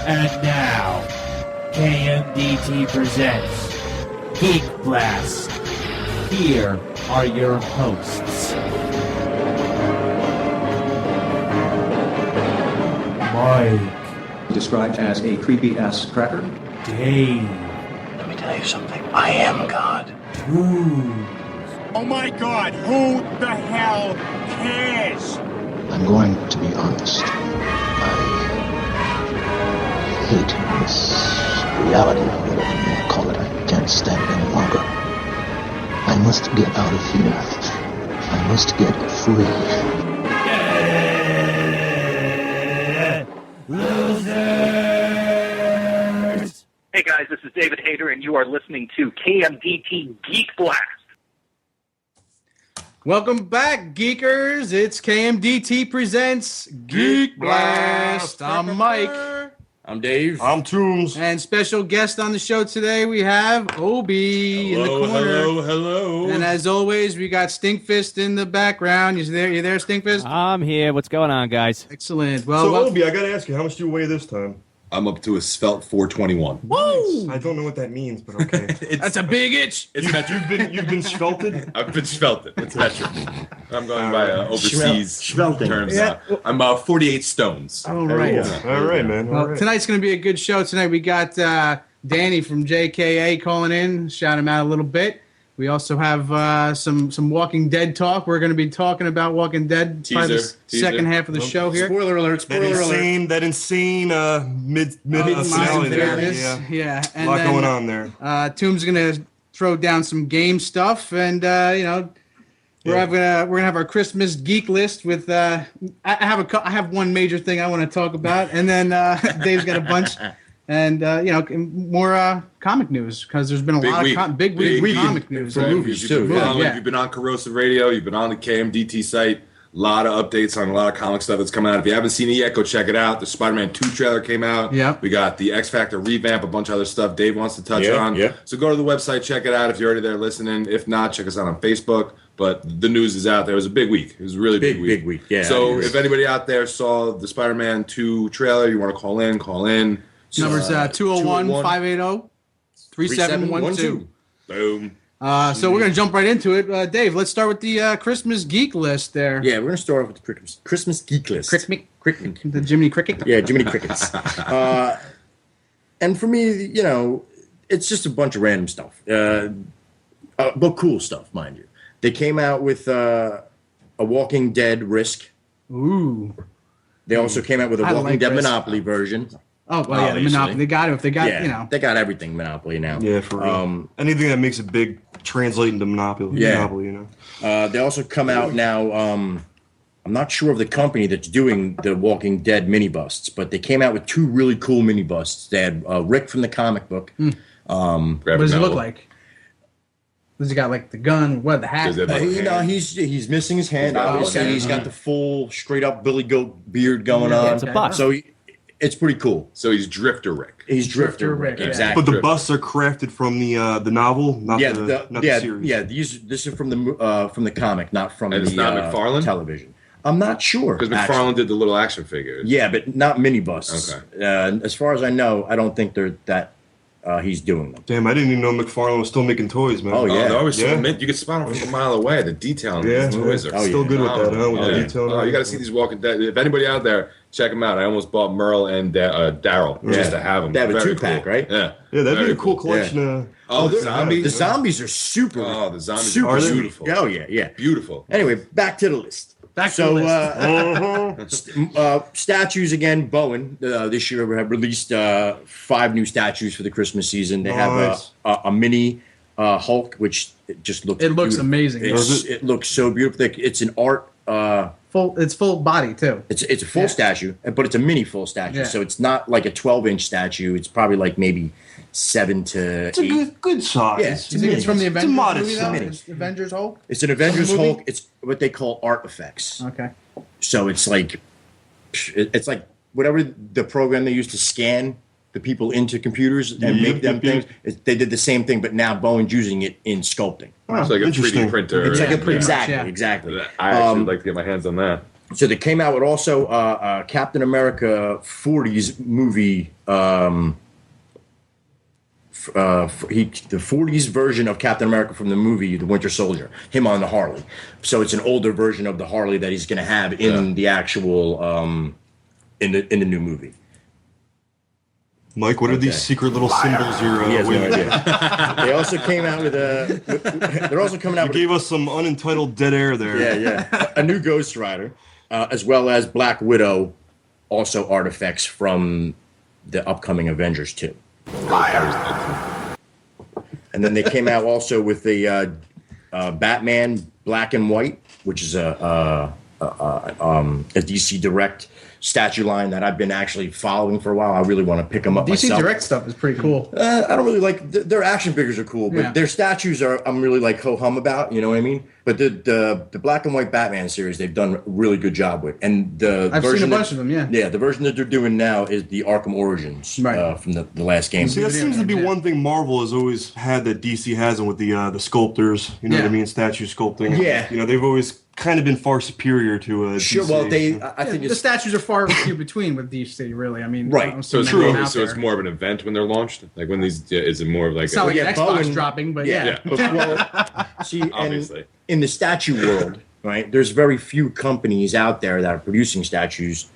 And now, Kmdt presents Geek Blast. Here are your hosts. Mike. Described as a creepy-ass cracker. Dave. Let me tell you something. I am God. Oh my God, who the hell cares? I'm going to be honest. I hate this reality, or whatever you want to call it. I can't stand it any longer. I must get out of here. I must get free. Losers! Hey guys, this is David Hayter, and you are listening to Kmdt Geek Blast. Welcome back, Geekers. It's KMDT presents Geek Blast. I'm Mike. I'm Dave. I'm Toombs. And special guest on the show today, we have Obi in the corner. Hello. And as always, we got Stinkfist in the background. You there, Stinkfist? I'm here. What's going on, guys? Excellent. Well, So, Obi, I gotta ask you, how much do you weigh this time? I'm up to a svelte 421. Woo! I don't know what that means, but okay. That's a big itch. It's metric. You've been svelted? I've been svelted. It's metric. I'm going by overseas Schvelting. terms Yeah. now. I'm 48 stones. All right. All right, man. Well, All right. tonight's going to be a good show. Tonight we got Danny from JKA calling in. Shout him out a little bit. We also have some Walking Dead talk. We're going to be talking about Walking Dead. Probably the Teaser. second half of the show here. Spoiler alert. That insane mid Finale finale there. there it is. Yeah. Yeah. A And lot then, going on there. Tomb's going to throw down some game stuff, and we're gonna have our Christmas geek list with. I have one major thing I want to talk about, and then Dave's got a bunch. And more comic news, because there's been a lot of big week comic news. Right. movies, You've too, been yeah. on- Yeah. You've been on Corrosive Radio. You've been on the KMDT site. A lot of updates on a lot of comic stuff that's coming out. If you haven't seen it yet, go check it out. The Spider-Man 2 trailer came out. Yeah. We got the X Factor revamp, a bunch of other stuff Dave wants to touch on. Yeah. So go to the website, check it out if you're already there listening. If not, check us out on Facebook. But the news is out there. It was a big week. It was a really big week. Big week, yeah. So if anybody out there saw the Spider-Man 2 trailer, you want to call in, call in. Numbers 201-580-3712. Boom. So we're gonna jump right into it. Dave, let's start with the Christmas geek list there. Yeah, we're going to start off with the Christmas geek list. Cricket, the Jiminy Cricket. Yeah, Jiminy Crickets. And for me, it's just a bunch of random stuff. But cool stuff, mind you. They came out with a Walking Dead Risk. Ooh. They also came out with a I Walking like Dead Risk. Monopoly version. Oh, well, yeah, the Obviously. Monopoly. They got it. If they got, Yeah, they got everything Monopoly now. Yeah, for real. Anything that makes it big, translate into Monopoly. Yeah. Monopoly, They also come out now. I'm not sure of the company that's doing the Walking Dead mini busts, but they came out with two really cool mini busts. They had Rick from the comic book. What does it look like? Does he got like the gun? What, the hat? Does it look He's missing his hand. Obviously, okay. he's got the full straight up Billy Goat beard going Yeah, on. it's a bust. So it's pretty cool. So he's Drifter Rick. He's Drifter Drifter Rick, Rick, yeah. exactly. But the busts are crafted from the novel, not the series. Yeah. This is from the comic, not from And it's the not McFarlane? television. I'm not sure Because actually. McFarlane did the little action figures. Yeah, but not mini busts. Okay. As far as I know, I don't think he's doing them. Damn, I didn't even know McFarlane was still making toys, man. Oh, Oh, yeah. they're always so Yeah. mint. You can spot them from a mile away. The detail in Yeah. these toys are Still good with that, huh? With the detail. Oh, you got to see these Walking Dead. If anybody out there, check them out. I almost bought Merle and Daryl just to have them. They have a Very 2-pack, cool. right? Yeah. Yeah, that'd be Very a cool collection. Oh, the zombies. The zombies are super. Oh, the zombies super are they? beautiful. Oh yeah. Beautiful. Anyway, back to the list. Statues again. Bowen this year have released 5 new statues for the Christmas season. They Nice. have a mini Hulk, which just looks. It looks beautiful. amazing. It looks so beautiful. It's an art. It's full body too. It's a full statue, but it's a mini full statue. Yeah. So it's not like a 12-inch statue. It's probably like maybe 7 to It's a 8. good size. Yeah, It's from the It's a Avengers modest movie, though? size. It's Avengers Hulk? It's an Avengers movie? Hulk. It's what they call art effects. Okay. So it's like whatever the program they use to scan the people into computers and make them things. They did the same thing, but now Bowen's using it in sculpting. It's like a 3D printer. It's like Yeah, a pretty much, exactly, yeah. exactly. I actually would like to get my hands on that. So they came out with also Captain America 40s movie. The 40s version of Captain America from the movie The Winter Soldier, him on the Harley. So it's an older version of the Harley that he's going to have in the actual in the new movie. Mike, what are these secret little symbols you're He has no waving? idea. They also came out with they're also coming out You with gave us some unentitled dead air there. yeah. A new Ghost Rider, as well as Black Widow, also artifacts from the upcoming Avengers 2. And then they came out also with the Batman Black and White, which is a DC Direct statue line that I've been actually following for a while. I really want to pick them up DC myself. Direct stuff is pretty cool. I don't really like their action figures are cool, but their statues I'm really like ho hum about. You know what I mean? But the Black and White Batman series they've done a really good job with, and I've seen a bunch of them. Yeah, the version that they're doing now is the Arkham Origins from the last game. See, that seems to be one thing Marvel has always had that DC hasn't with the sculptors. You know what I mean? Statue sculpting. Yeah. You know, they've always kind of been far superior to DC. Well, I think the statues are far few between with DC. Really, I mean, right. So it's true. So it's more of an event when they're launched. Like when these, is it more of like? It's not like Xbox dropping, but yeah. Well, see, obviously, in the statue world, right? There's very few companies out there that are producing statues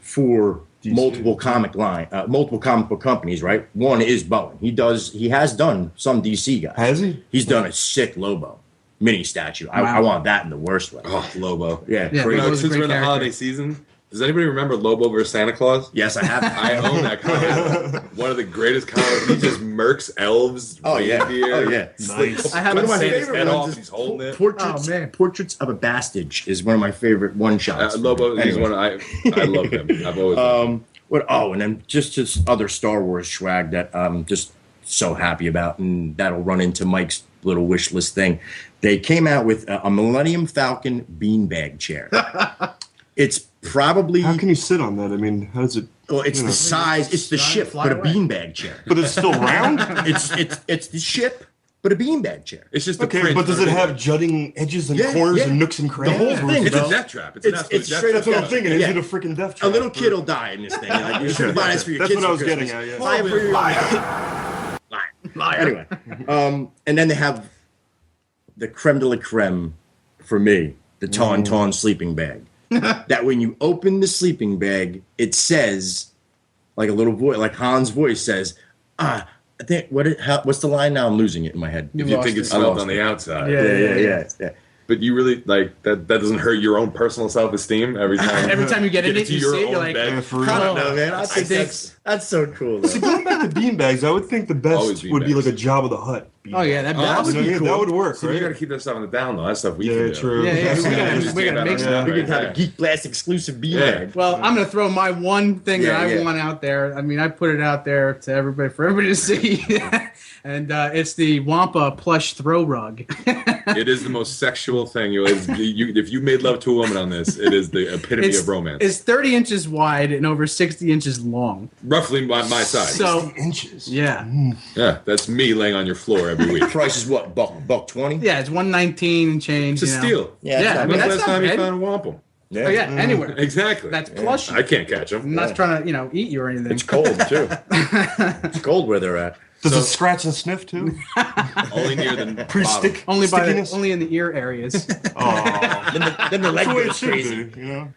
for multiple comic book companies, right? One is Bowen. He has done some DC guys. Has he? He's done a sick Lobo mini statue. I want that in the worst way. Oh, Lobo. Yeah. Since we're in the holiday season, does anybody remember Lobo versus Santa Claus? Yes, I have. I own that comic. One of the greatest comics. He just murks elves. Oh yeah. Nice. I have one of my Santa's favorite head ones off, is he's holding it. Portraits of a Bastard is one of my favorite one shots. Lobo is Anyway. one. I love him. I've always. Loved him. And then just other Star Wars swag that I'm just so happy about, and that'll run into Mike's little wish list thing. They came out with a Millennium Falcon beanbag chair. It's probably. How can you sit on that? I mean, how does it? Well, it's the size. It's the ship, but a beanbag chair. But it's still round. It's the ship, but a beanbag chair. It's just the Okay, print. but does it have jutting edges and corners and nooks and crannies? The whole thing. It's bro. a death trap. It's death straight trap. up. That's what I'm thinking. Is Yeah. it a freaking death A trap? little kid will die in this thing. Like, you should buy this for your That's kids. what I was for getting Christmas. at. Yeah. Buy it for your Liar. Anyway, and then they have the creme de la creme for me, the Tauntaun sleeping bag. That when you open the sleeping bag, it says, like a little voice, like Han's voice says, I think what's the line now? I'm losing it in my head. If you think it's smelled on the outside. Yeah. But you really like that doesn't hurt your own personal self-esteem every time. Every time you get in it, to you your see it, you're own like, bed. For I don't real. know, man. I think that's so cool. Though. See, going back to beanbags, I would think the Always best would be beanbags. like a Jabba the Hutt. oh yeah, that that would You know, be yeah, cool. that would work, See, right? we gotta keep that stuff on the down low. That's stuff we can Yeah, do. true. Yeah, we gotta make some. We could have a Geek Blast exclusive beanbag. Well, I'm gonna throw my one thing that I Yeah. want out there. I mean, I put it out there to everybody for everybody to see, and it's the Wampa plush throw rug. It is the most sexual thing. If you made love to a woman on this, it is the epitome of romance. It's 30 inches wide and over 60 inches long. Roughly my size. So Inches. yeah, Yeah, that's me laying on your floor every week. Price is what? $1.20? yeah, it's 119 and change. It's a you know. steal. Yeah, Yeah, I mean, When's the that's last not time you bad. found a wampum? Oh yeah, anywhere. Exactly. That's plush. I can't catch them. I'm not trying to, eat you or anything. It's cold too. It's cold where they're at. Does it scratch and sniff too? Only near the Pre-stick? only stickiness? only in the ear areas. Oh, Then the leg that's the way it goes should crazy. be, you know?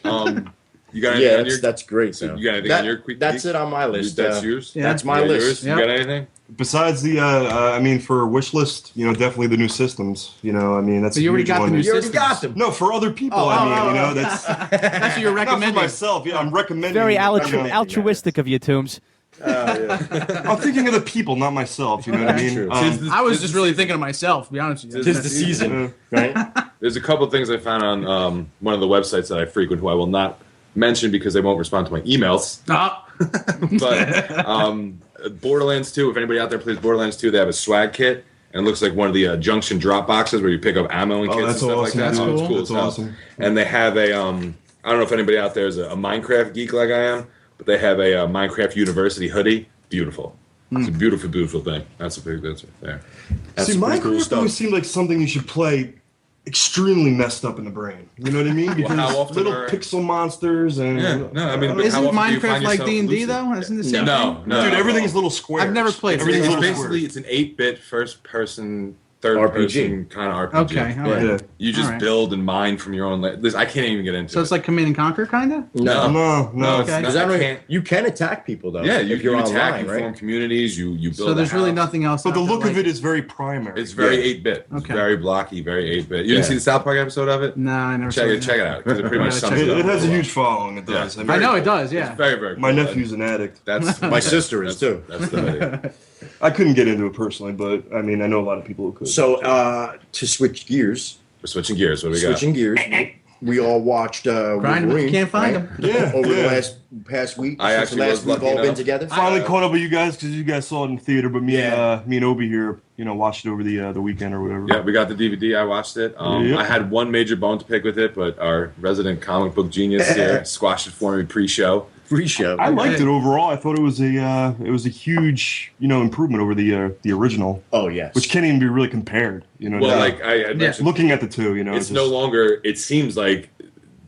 bottom. You got anything Yeah, on your? that's great. So though. you got anything That- on your quick? That's it on my list. That's yours. Yeah. That's my Yeah, list. yours? Yep. You got anything? Besides the, I mean, for a wish list, definitely the new systems. I mean, that's So you a already huge got the one. new You already systems. got them. No, for other people, that's That's what you're not for recommending. myself. Yeah, I'm recommending. Very you know, altruistic of you, Toombs. I'm thinking of the people, not myself. You know what I mean? True. I was just really thinking of myself, to be honest with you. Tis the season, right? There's a couple of things I found on one of the websites that I frequent, who I will not mention because they won't respond to my emails. Ah, But Borderlands 2, if anybody out there plays Borderlands 2, they have a swag kit, and it looks like one of the Junction drop boxes where you pick up ammo and Oh, kits and that's stuff like awesome. that. That's So it's cool. cool That's as hell. awesome. And they have a, I don't know if anybody out there is a Minecraft geek like I am, but they have a Minecraft University hoodie. Beautiful. It's a beautiful, beautiful thing. That's right there. That's See, some pretty Minecraft cool stuff. always seemed like something you should play extremely messed up in the brain. You know what I mean? Because how often little are- pixel monsters and Yeah, no, I mean, but Isn't how often do you Minecraft find like yourself D&D lucid? though? Isn't the same No, thing? no. dude, everything's little squares. I've never played. Everything's It's little basically squares. it's an 8-bit first-person, third RPG. person kind of RPG. Okay, all right. Yeah. You just All right. build and mine from your own. I can't even get into So it. it's like Command and Conquer, kind of. No. it's Okay. not- Is that I right? can't- You can attack people though. Yeah, if you're you attack, online, you right? form communities, you build. So there's a really house. nothing else. But the out there look like of it is very primary. It's very Yeah. 8-bit. It's Okay. very blocky, very 8-bit. You didn't Yeah. see the South Park episode of it? No, I never Check saw it. Check it out because it pretty much Yeah, sums check it It up. has a well. huge following. It does. Yeah. I mean, I know it does. Yeah. It's very, very. my cool. nephew's an addict. That's My sister is too. That's the video. I couldn't get into it personally, but I mean, I know a lot of people who could. So to switch gears, We're switching gears. What do we got? switching gears, we all watched Grind 'em if you Wolverine. can't find right? 'em. Yeah, Over yeah. the past week. I since actually the last was we've lucky all been enough. together. Finally caught up with you guys because you guys saw it in theater, but Yeah. me and Obi here, watched it over the weekend or whatever. Yeah, we got the DVD. I watched it. Yep. I had one major bone to pick with it, but our resident comic book genius here squashed it for me pre-show. Free show. I liked it overall. I thought it was a huge improvement over the original, Oh yes. which can't even be really compared. Well, now. like I had mentioned, looking at the two, it's no longer. It seems like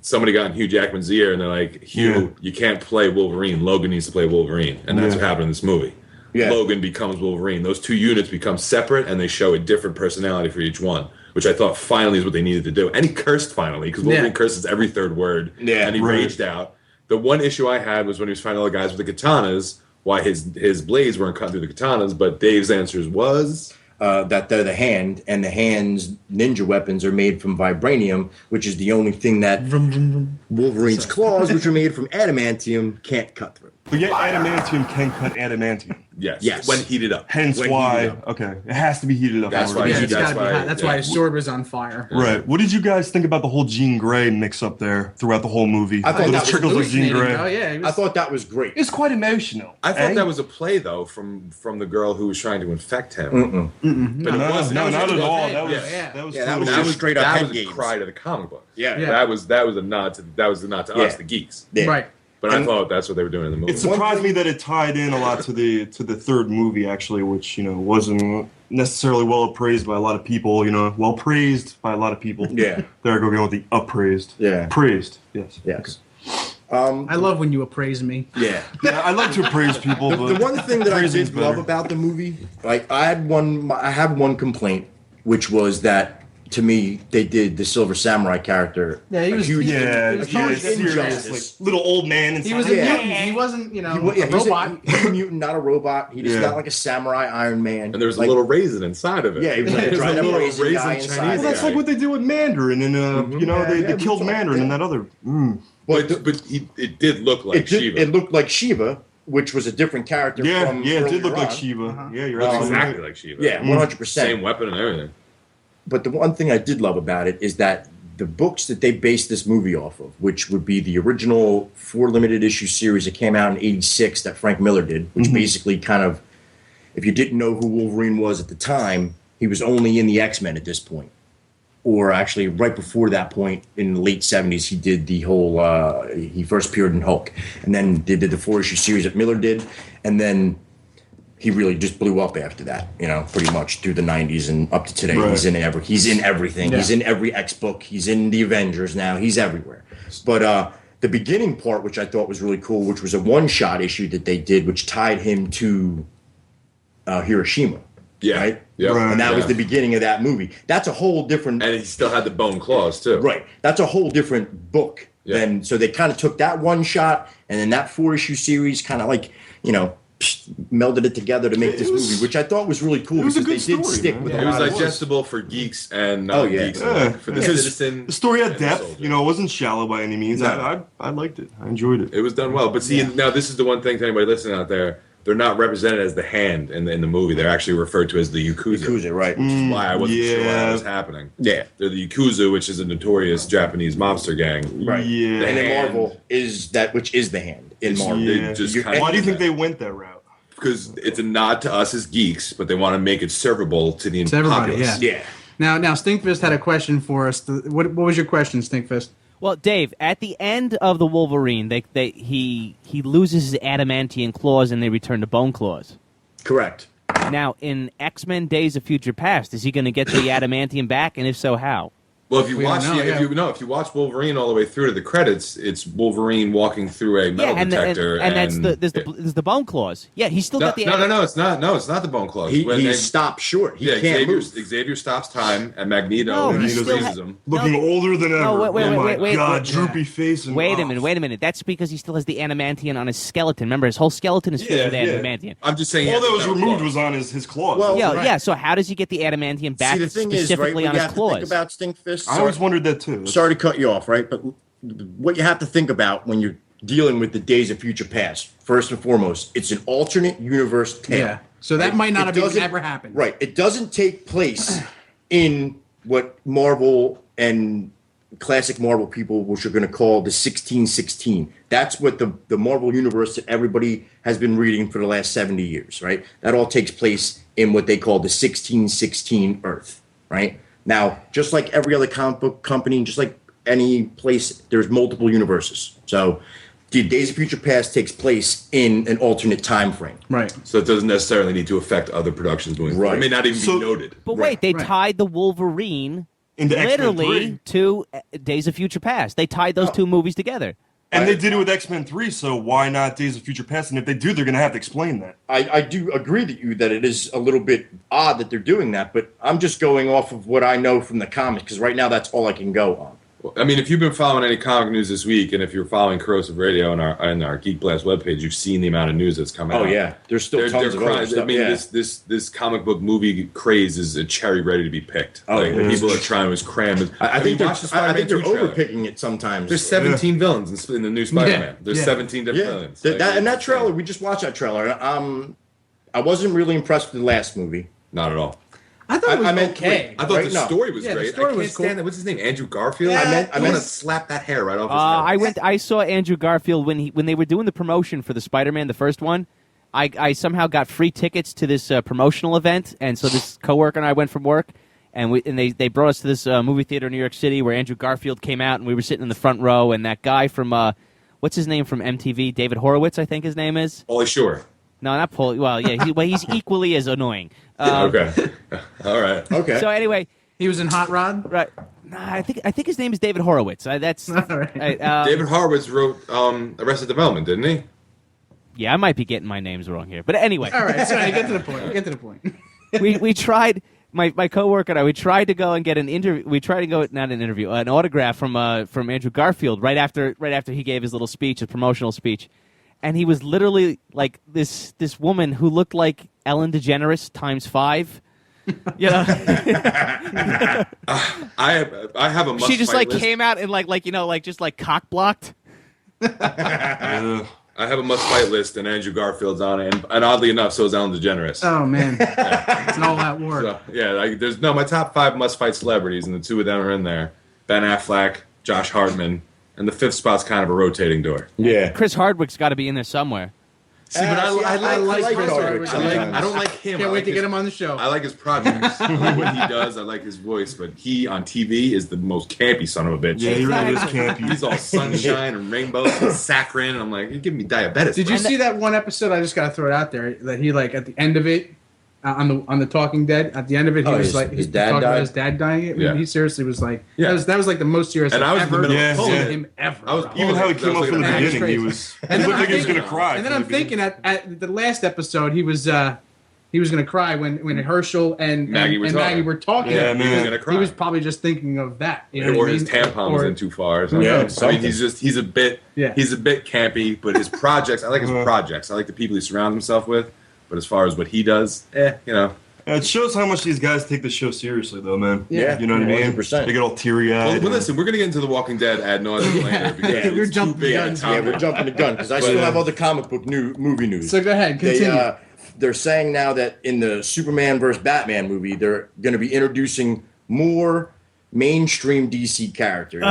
somebody got in Hugh Jackman's ear and they're like, Hugh, Yeah. you can't play Wolverine. Logan needs to play Wolverine, and that's Yeah. what happened in this movie. Yeah. Logan becomes Wolverine. Those two units become separate, and they show a different personality for each one, which I thought finally is what they needed to do. And he cursed finally, because Wolverine Yeah. curses every third word, Yeah. and he Right. raged out. The one issue I had was when he was fighting all the guys with the katanas, why his blades weren't cut through the katanas, but Dave's answers was... that they're the hand, and the hand's ninja weapons are made from vibranium, which is the only thing that Wolverine's claws, which are made from adamantium, can't cut through. But yet adamantium can cut adamantium. Yes, when heated up. Hence When why, heated okay, it has to be heated up. That's in order why to Yeah, do it's that. gotta be why- hot. That's yeah. why his sword was on fire. Right. What did you guys think about the whole Jean Grey mix up there throughout the whole movie? I thought Little that was trickles of Jean Hallucinating, Grey. though, yeah, he was- I thought that was great. It's quite emotional. I thought eh? that was a play, though, from the girl who was trying to infect him. But it No, wasn't. no, That was not just at a- all. yeah, That was yeah. that was Yeah, that totally was just straight up that head was a games. cry to the comic book. Yeah. Yeah. That was a nod to Yeah. us, the geeks. Yeah. Right. But I And- thought that's what they were doing in the movie. It surprised me that it tied in a lot to the third movie, actually, which wasn't necessarily well appraised by a lot of people. Well praised by a lot of people. Yeah. There I go again with the appraised. Yeah. Praised. Yes. Yes. I love when you appraise me. Yeah. Yeah, I like to appraise people. The but one thing that I praising's did love better. about the movie, like I have one complaint, which was that to me they did the Silver Samurai character. Yeah, he a was- huge, Yeah, It was yeah, totally serious, injustice. like little old man. And He was stuff. a Yeah. mutant. He wasn't, He's a robot. He's a mutant, not a robot. He just Yeah. got like a samurai Iron Man. and there was like, a little raisin inside of it. Yeah, he was like a There was dried up little raisin guy Chinese inside. Well, that's guy. like what they did with Mandarin, and Yeah, they yeah, killed we saw- Mandarin yeah. and that other. But it did look like Shiva. It looked like Shiva, which was a different character. Yeah, from yeah, it did earlier look like on. Shiva. Yeah, you're It looked absolutely exactly right. like Shiva. Yeah, 100%. Same weapon and everything. But the one thing I did love about it is that the books that they based this movie off of, which would be the original 4 limited issue series that came out in '86 that Frank Miller did, which basically kind of, if you didn't know who Wolverine was at the time, he was only in the X-Men at this point. Or actually, right before that point, in the late '70s, he did the whole. He first appeared in Hulk, and then they did the 4-issue series that Miller did, and then he really just blew up after that. Pretty much through the '90s and up to today. Right. He's in everything. Yeah. He's in every X book. He's in the Avengers now. He's everywhere. But the beginning part, which I thought was really cool, which was a one-shot issue that they did, which tied him to Hiroshima. Yeah. Right? Yep. Right. And that was Yeah. the beginning of that movie. That's a whole different. And he still had the bone claws too. Right. That's a whole different book. Yeah. Then so they kind of took that one shot and then that 4-issue series kind of like, melded it together to make It this was- movie, which I thought was really cool it was a because good they did story, stick man. with Yeah, a It was lot of digestible for geeks and Oh, non-geeks. yeah. alike. For the Because citizen. the story had and the depth. soldier. It wasn't shallow by any means. No. I liked it. I enjoyed it. It was done well. But see, now this is the one thing to anybody listening out there. They're not represented as the hand in the movie. They're actually referred to as the Yakuza. Yakuza, right? Which is why I wasn't sure why that yeah. was happening. Yeah. They're the Yakuza, which is a notorious Japanese mobster gang. Right. Yeah. And in hand. Marvel is that which is the hand in It's- Marvel. they Yeah. just You- kind of Why do you did think that. they went that route? Because it's a nod to us as geeks, but they want to make it servable to the To everybody, populace. yeah. Yeah. Now, Stinkfist had a question for us. What was your question, Stinkfist? Well, Dave, at the end of the Wolverine, he loses his adamantium claws and they return to bone claws. Correct. Now, in X-Men Days of Future Past, is he going to get the adamantium back, and if so, how? Well, if you We don't watch know, if you watch Wolverine all the way through to the credits, it's Wolverine walking through a metal detector, and that's there's the bone claws. Yeah, he's still got the no, it's not. No, it's not the bone claws. He stopped short. He can't move. Xavier stops time, and Magneto No, he freezes still him. Looking older than ever. No, wait, oh my wait, God, wait. droopy face. And, Wait a minute. That's because he still has the adamantium on his skeleton. Remember, his whole skeleton is filled with adamantium. I'm just saying. All that was removed was on his claws. Well, Yeah. So how does he get the adamantium back See, the thing is, right, specifically what on you his have to think claws? about Stinkfist. I always wondered that too. Sorry to cut you off, right? But what you have to think about when you're dealing with the Days of Future Past, first and foremost, it's an alternate universe tale. Yeah. So that might not have even doesn't- ever happened. Right. It doesn't take place in what Marvel and classic Marvel people, which are going to call the 1616. That's what the Marvel universe that everybody has been reading for the last 70 years, right? That all takes place in what they call the 1616 Earth, right? Now, just like every other comic book company, just like any place, there's multiple universes. So the Days of Future Past takes place in an alternate time frame. Right. So it doesn't necessarily need to affect other productions moving forward. Right. It may not even be noted. But wait, they tied the Wolverine Into X-Men literally 3. to Days of Future Past. They tied those two movies together. And they did it with X-Men 3, so why not Days of Future Past? And if they do, they're going to have to explain that. I do agree that it is a little bit odd that they're doing that, but I'm just going off of what I know from the comics, because right now that's all I can go on. I mean, if you've been following any comic news this week, and if you're following Corrosive Radio and our Geek Blast webpage, you've seen the amount of news that's come out. Oh yeah, there's still tons of other stuff. I mean, yeah. this comic book movie craze is a cherry ready to be picked. Oh, like yeah. people are trying to cram it. I think watch the they're Spider-Man 2 trailer. overpicking it sometimes. There's 17 villains in the new Spider-Man. Yeah. There's Yeah. 17 different Yeah, villains. that trailer, we just watched that trailer. I wasn't really impressed with the last movie. Not at all. I thought it was I meant okay. I thought Right? the No. story was Yeah, the great. story I can't was cool. stand that. What's his name? Andrew Garfield. I want meant to slap that hair right off his head. I saw Andrew Garfield when they were doing the promotion for the Spider-Man, the first one. I somehow got free tickets to this promotional event, and so this coworker and I went from work, and they brought us to this movie theater in New York City where Andrew Garfield came out, and we were sitting in the front row, and that guy from what's his name from MTV, David Horowitz, I think his name is. Pauly Shore. No, not Paul. Well, yeah, he's equally as annoying. Okay. All right. Okay. So anyway, He was in Hot Rod. right? Nah, I think his name is David Horowitz. That's All right. David Horowitz wrote Arrested Development, didn't he? Yeah, I might be getting my names wrong here, but anyway. All right. Sorry. Get to the point. Get to the point. we tried my coworker and I. We tried to go and get an interview. We tried to go not an interview, an autograph from Andrew Garfield right after he gave his little speech, his promotional speech, and he was literally like this woman who looked like Ellen DeGeneres times 5. You know, I have a must she just fight like list. came out and just cock blocked. Yeah. I have a must fight list, and Andrew Garfield's on it, and oddly enough, so is Ellen DeGeneres. Oh man, it's an all-out war. So, yeah, there's my top 5 must fight celebrities, and the 2 of them are in there: Ben Affleck, Josh Hartman, and the 5th spot's kind of a rotating door. Yeah. Chris Hardwick's got to be in there somewhere. See, but I like Chris Hardwick Hardwick. I don't like him. Can't I wait like to get his- him on the show. I like his projects. I like what he does. I like his voice, but he on TV is the most campy son of a bitch. Yeah, he really is campy. He's all sunshine and rainbows and saccharine. And I'm like, you're giving me diabetes. Did you see that one episode? I just got to throw it out there that he like at the end of it on the Talking Dead. At the end of it, he was like his he dad talked about died? his dad dying. I mean, Yeah. he seriously was like Yeah. that was like the most serious And I've I was in the ever middle of seen pulling him ever. I was bro. Even how he came up from the That was beginning, he crazy. was. And He then looked like he was I'm going to cry. And then from I'm the beginning. thinking at the last episode, he was going to cry when Herschel and Maggie were talking. Maggie were talking. Yeah, He man. was gonna cry. He was probably just thinking of that. You know or what I his mean? tampon Or- was in too far. Or something. Yeah, I mean, something. he's a bit Yeah. he's a bit campy, but his projects, I like his projects. I like the people he surrounds himself with. But as far as what he does, you know. It shows how much these guys take the show seriously, though, man. Yeah. You know what I mean? 100%. They get all teary-eyed. Well, listen, we're gonna get into The Walking Dead ad nauseum later because Yeah, we're it's too jumping big the a guns. Yeah, we're topic. jumping the gun because I still have other comic book movie news. So go ahead, continue. They're saying now that in the Superman versus Batman movie, they're going to be introducing more mainstream DC characters.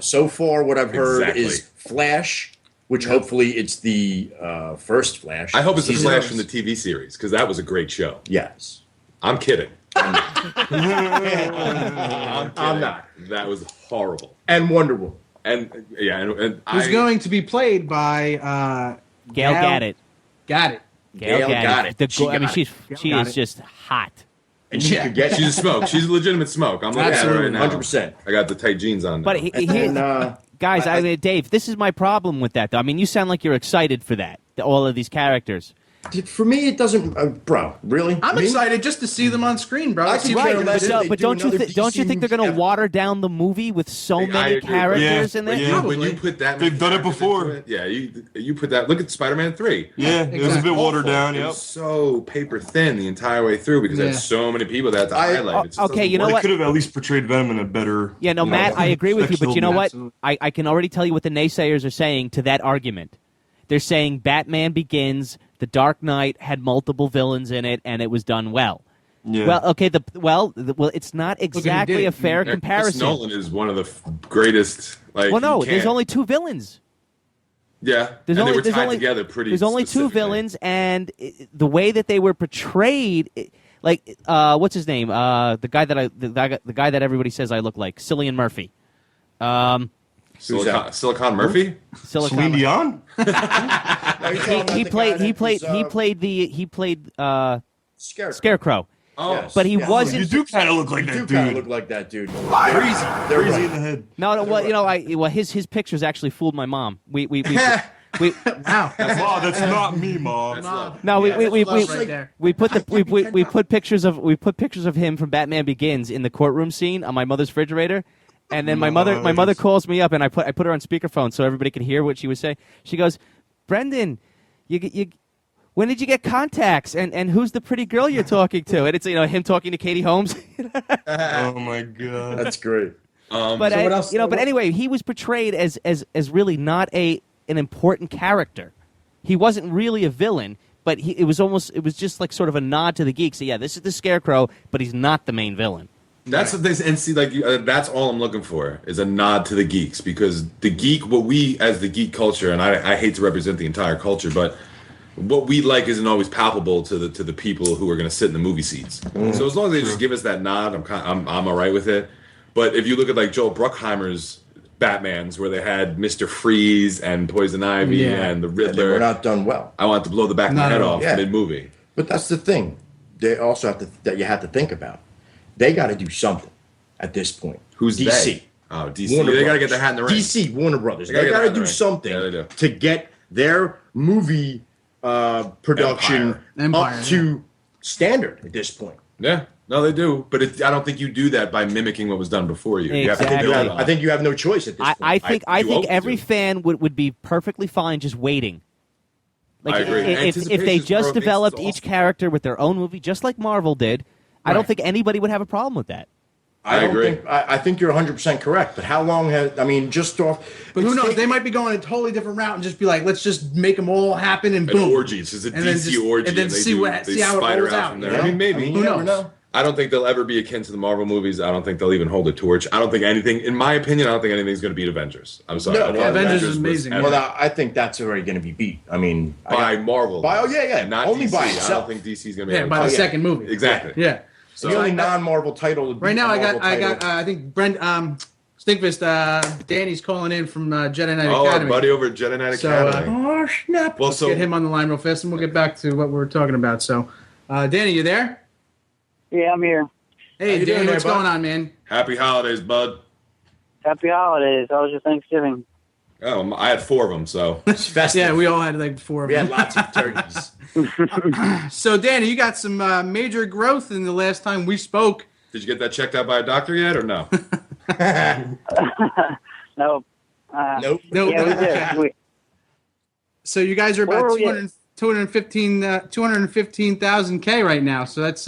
So far, what I've heard Exactly. is Flash, which hopefully it's the first Flash. I hope it's the Season Flash of- from the TV series because that was a great show. Yes. I'm kidding. I'm I'm not. That was horrible. And Wonder Woman. And yeah, and Who's going to be played by Gail Gadot. Got it. Gail Gail got it. The She I mean, got she Got is it. just hot. and she could get She's a smoke. She's a legitimate smoke. I'm looking at her right now. 100%. I got the tight jeans on. But guys, I mean, Dave, this is my problem with that. Though. I mean, you sound like you're excited for that. All of these characters. For me, it doesn't, bro. Really, I'm excited just to see them on screen, bro. I could care less if they But do another don't you think they're going to DC water down the movie with so many characters in there? When you put that, They've done it before. Yeah, you put that. Look at Spider-Man 3. Yeah, it was a bit watered down. It Yep. was so paper thin the entire way through because there's so many people that had to highlight. It just Okay, you know They what? could have at least portrayed Venom in a better. Yeah, no, Matt, I agree with you, but you know what? Absolutely. I can already tell you what the naysayers are saying to that argument. They're saying Batman Begins, The Dark Knight had multiple villains in it, and it was done well. Yeah. Well, okay, it's not exactly a fair Chris comparison. Nolan is one of the greatest. Like, Well, no, you there's can't- only two villains. Yeah, There's and only, they were there's tied only, together pretty. There's only two specifically. villains, and the way that they were portrayed, what's his name? The guy that everybody says I look like, Cillian Murphy. Silicon Murphy. Celine Dion. He played Scarecrow. Oh, Yes. But he wasn't. You do kind of look like You that do kind of dude. look like that dude. Crazy in the head. No, well, his pictures actually fooled my mom. We Wow. Wow, that's not me, Mom. no, we right there. we put pictures of him from Batman Begins in the courtroom scene on my mother's refrigerator, and then my mother calls me up, and I put her on speakerphone so everybody could hear what she was saying. She goes, "Brendan, you when did you get contacts? And who's the pretty girl you're talking to?" And it's him talking to Katie Holmes. Oh my god. That's great. But what else? but anyway, he was portrayed as really not an important character. He wasn't really a villain, but it was just like sort of a nod to the geeks. So yeah, this is the Scarecrow, but he's not the main villain. That's what they and see. Like that's all I'm looking for is a nod to the geeks because the geek, what we as the geek culture, and I hate to represent the entire culture, but what we like isn't always palpable to the people who are going to sit in the movie seats. So as long as they just give us that nod, I'm all right with it. But if you look at like Joel Bruckheimer's Batmans, where they had Mr. Freeze and Poison Ivy and the They Riddler, were not done well. I want to blow the back of my head off Yeah. mid movie. But that's the thing. They also have to that you have to think about. They got to do something at this point. Who's DC? they? Oh, DC. Warner They got to Brothers. get their hat in the ring. DC, Warner Brothers. They gotta They get got their to hat in do the ring. something Yeah, they do. to get their movie production Empire, up to standard at this point. Yeah, no, they do. But I don't think you do that by mimicking what was done before you. You have to Exactly. build on I think you have no choice at this point. I think you hope every to. fan would be perfectly fine just waiting. Like I agree. if they Anticipation's just growth makes developed it each awesome. character with their own movie, just like Marvel did, I don't think anybody would have a problem with that. I don't agree. think- I think you're 100% correct. But how long has? I mean, just off. But who it's knows? taken- They might be going a totally different route and just be like, let's just make them all happen and An boom. orgies. It's a And then DC just- orgy. and then they see they how it spider rolls out, from there. you know? I mean, maybe. You Who never knows? know. I don't think they'll ever be akin to the Marvel movies. I don't think they'll even hold a torch. I don't think anything, in my opinion, I don't think anything's going to beat Avengers. I'm sorry. No, I don't yeah, think Avengers is was amazing. ever- Well, I think that's already going to be beat. I mean, by Marvel. By- oh, yeah. Not Only DC. by I itself. don't think DC's going to be Yeah, able by to the do second movie. Exactly. Yeah. So the only non-Marvel title. to beat Right now, the I Marvel got title- I think Stinkfist, Danny's calling in from Jedi Knight Oh, our Academy. buddy over at Jedi Knight So, Academy. Oh snap! Well, Let's so get him on the line real fast, and we'll get back to what we're talking about. So, Danny, you there? Yeah, I'm here. Hey, How you Danny, doing what's there, bud? going on, man? happy holidays, bud. Happy holidays. How was your Thanksgiving? Oh, I had 4 of them, so. It's festive. Yeah, we all had like 4 of We them. had lots of turkeys. So, Danny, you got some major growth in the last time we spoke. Did you get that checked out by a doctor yet, or no? No. Nope. No, Yeah, we did. So you guys are Where about were we 215,000 K right now. So that's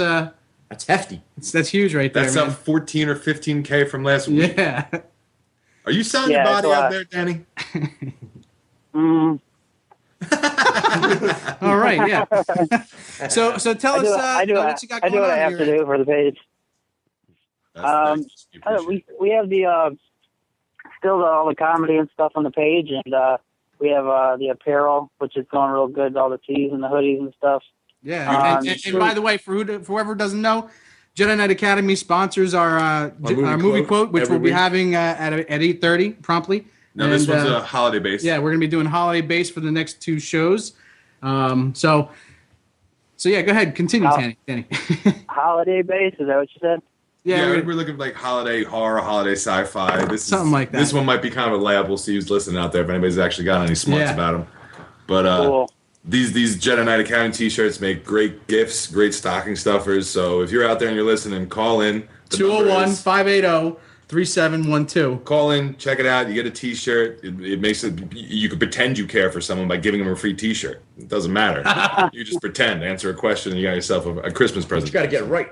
hefty. that's huge right there. That's man. up 14 or 15K from last week. Yeah. Are you selling Yeah, your it's body a lot. out there, Danny? All right. Yeah. So tell us I do what you got what going I on have here. to do for the page. That's nice. We I don't- appreciate we have the still all the comedy and stuff on the page, and we have the apparel, which is going real good. All the tees and the hoodies and stuff. Yeah. And by the way, for whoever doesn't know, Jedi Knight Academy sponsors our movie quote, which every we'll be week. having at 8:30 promptly. Now, this And, one's a holiday base. Yeah, we're going to be doing holiday base for the next 2 shows. So So yeah, go ahead, continue, Oh. Danny. Holiday base, is that what you said? Yeah, we're- we're looking like holiday horror, holiday sci-fi. This Something is, like that. This one might be kind of a lab. We'll see who's listening out there if anybody's actually got any smarts Yeah. about them. But Cool. these Jedi Knight Academy T-shirts make great gifts, great stocking stuffers. So if you're out there and you're listening, call in. The number is- 201-580-3712. Call in, check it out. You get a T-shirt. It makes it. You can pretend you care for someone by giving them a free T-shirt. It doesn't matter. You just pretend, answer a question, and you got yourself a Christmas present. You got to get it right.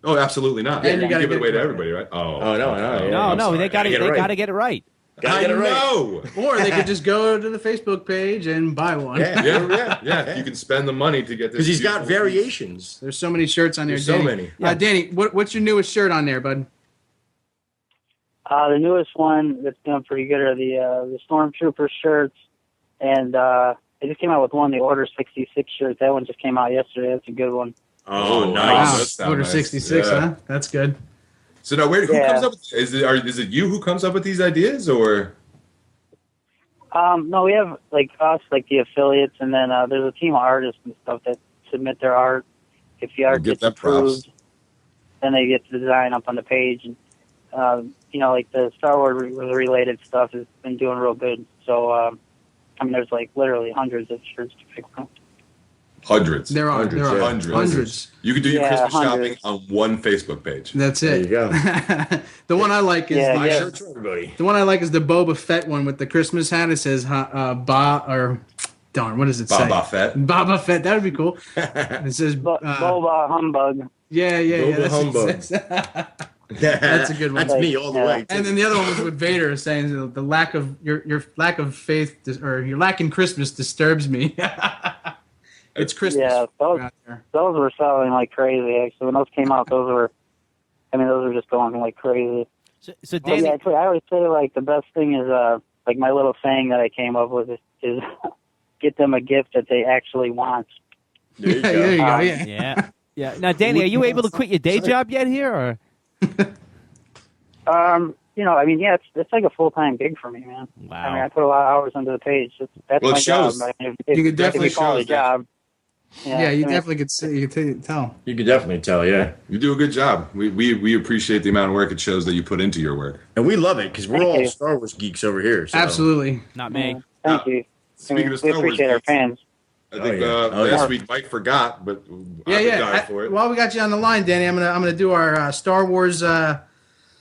Oh, absolutely not. And you gotta give it get away it to right. everybody, right? Oh, no, I'm No, sorry. they got to Gotta get it right. got to get it right. Gotta I get it right. know. Or they could just go to the Facebook page and buy one. Yeah. Yeah. You can spend the money to get this. Because he's got beautiful piece. variations. There's so many shirts on there, There's so Danny. many. Danny, what's your newest shirt on there, bud? The newest one that's doing pretty good are the Stormtrooper shirts, and they just came out with one, the Order 66 shirt. That one just came out yesterday. That's a good one. Oh, Wow. nice. That sounds Order nice. 66, Yeah. huh? That's good. So now, who Yeah. comes up? Is it you who comes up with these ideas, or? No, we have like us, like the affiliates, and then there's a team of artists and stuff that submit their art. If the art Give gets them props. approved, then they get the design up on the page. And like the Star Wars related stuff has been doing real good. So there's like literally hundreds of shirts to pick from. Hundreds. There are hundreds. You can do your Yeah, Christmas hundreds. shopping on one Facebook page. That's There it. you go. The one I like is Yeah, Buy yeah. shirts for everybody. the one I like is the Boba Fett one with the Christmas hat. It says darn, what does it say? Boba Fett. Boba Fett. That would be cool. It says Boba Humbug. yeah. Boba That's what it humbug. says. That's a good one. That's me all the Yeah. way. And then the other one was with Vader saying the lack of your lack of faith or your lack in Christmas disturbs me. It's Christmas. Yeah, those out there. were selling like crazy. Actually, when those came out, those were just going like crazy. So But Danny, yeah, I always say like the best thing is like my little saying that I came up with is get them a gift that they actually want. There you There go. you go. Yeah. yeah. Now, Danny, are you able to quit your day job yet here, or? It's like a full-time gig for me, man. Wow. I put a lot of hours into the page. That's Well, it my job. shows. You could definitely if you call it a shows that- job. Yeah, you definitely could see. You could tell. You could definitely tell, yeah. You do a good job. We appreciate the amount of work it shows that you put into your work. And we love it because we're Thank all you. Star Wars geeks over here. So. Absolutely. Not me. Thank you. Speaking we of Star Wars appreciate our geeks, fans. I think yeah. Oh, last yeah. week Mike forgot, but Yeah, I've been dying yeah. for it. While we got you on the line, Danny, I'm gonna do our Star Wars.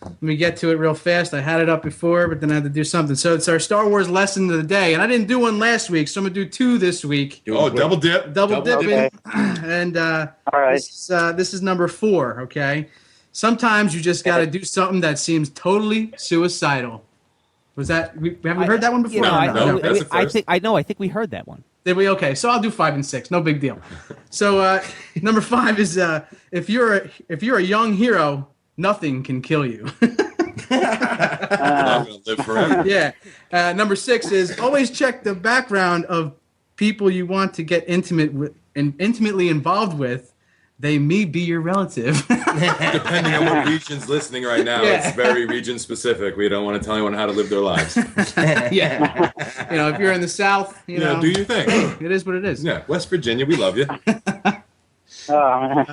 Let me get to it real fast. I had it up before, but then I had to do something. So it's our Star Wars lesson of the day, and I didn't do one last week, so I'm gonna do two this week. Do it Oh, quick. double dip. Double dipping, Okay. and All right. this is number 4. Okay, sometimes you just got to do something that seems totally suicidal. Was that? Have we heard that one before? You know, No, that's the I first. think we heard that one. Did we? Okay, so I'll do 5 and 6. No big deal. So number 5 is if you're a young hero, nothing can kill you. I'm gonna live forever. Yeah. Number 6 is always check the background of people you want to get intimate with and intimately involved with. They may be your relative. Depending on what region's listening right now, Yeah. it's very region specific. We don't want to tell anyone how to live their lives. Yeah. If you're in the South, you know, do your thing. it is what it is. Yeah, West Virginia, we love you. Oh, man.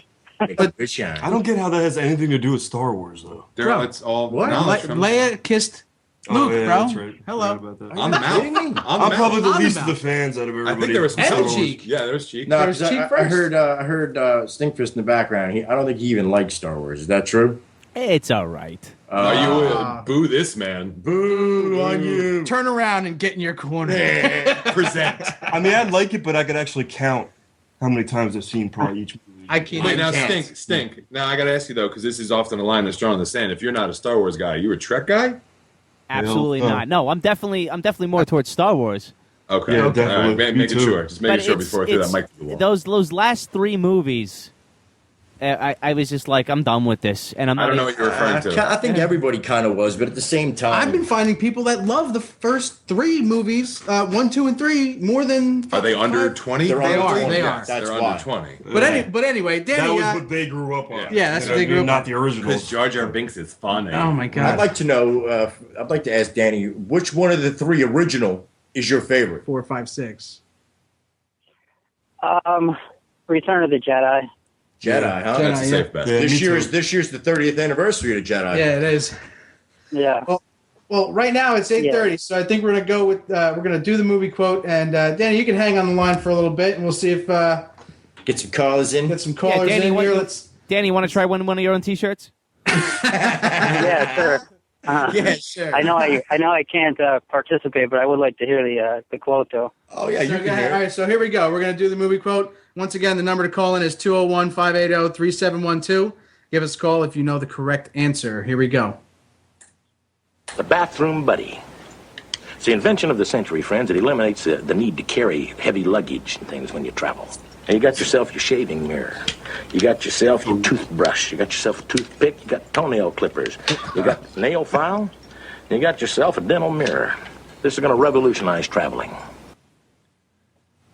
Good shine. I don't get how that has anything to do with Star Wars, though. Bro, It's all what? knowledge from Leia kissed Luke, yeah, bro. that's right. Hello. Forgot about that. on the kidding me? mouth. On the I'm mouth. probably the On the least of the mouth. fans out of everybody. I think there was some And Star Wars- Cheek. Yeah, there was Cheek. No, There's 'cause Cheek I first. heard Stinkfist in the background. I don't think he even likes Star Wars. Is that true? It's all right. Are you boo this man? Boo on you. Turn around and get in your corner. Present. I mean, I'd like it, but I could actually count how many times I've seen probably each movie. I can't. Wait, now can't. stink. Now I gotta ask you though, because this is often a line that's drawn in the sand. If you're not a Star Wars guy, you a Trek guy? Absolutely Oh. not. No, I'm definitely more towards Star Wars. Okay. Yeah, All definitely. right, Me making too. sure. Just making But sure it's- before I threw that it's- mic to the wall. Those last 3 movies, I was just like, I'm done with this, and I'm I not. don't know what you're referring to. I think everybody kind of was, but at the same time, I've been finding people that love the first 3 movies, 1, 2, and 3, more than. Are they under 5. 20? They're under 20. They are. That's They're why. under 20. But anyway, That Danny. was what they grew up on. Yeah, that's You what know they grew up Not on. the originals. Because Jar Jar Binks is funny. Oh my I'd God. like to know. I'd like to ask Danny, which one of the 3 original is your favorite? 4, 5, 6. Return of the Jedi. Jedi, huh? That's a Jedi, safe bet. Yeah. This me year's too. this year's the 30th anniversary of the Jedi. Yeah, it is. Yeah. Well, right now it's 8:30, so I think we're gonna go with we're gonna do the movie quote. And Danny, you can hang on the line for a little bit, and we'll see if Get some callers in. get some callers Danny, in what- here. Let's. Danny, you want to try one of your own T-shirts? Yeah, sure. Yeah, sure. I know I can't participate, but I would like to hear the quote though. Oh yeah, you So, can all hear. right, so here we go. We're gonna do the movie quote. Once again, the number to call in is 201-580-3712. Give us a call if you know the correct answer. Here we go. The bathroom buddy. It's the invention of the century, friends. It eliminates the need to carry heavy luggage and things when you travel. And you got yourself your shaving mirror. You got yourself your toothbrush. You got yourself a toothpick. You got toenail clippers. You got a nail file. You got yourself a dental mirror. This is going to revolutionize traveling.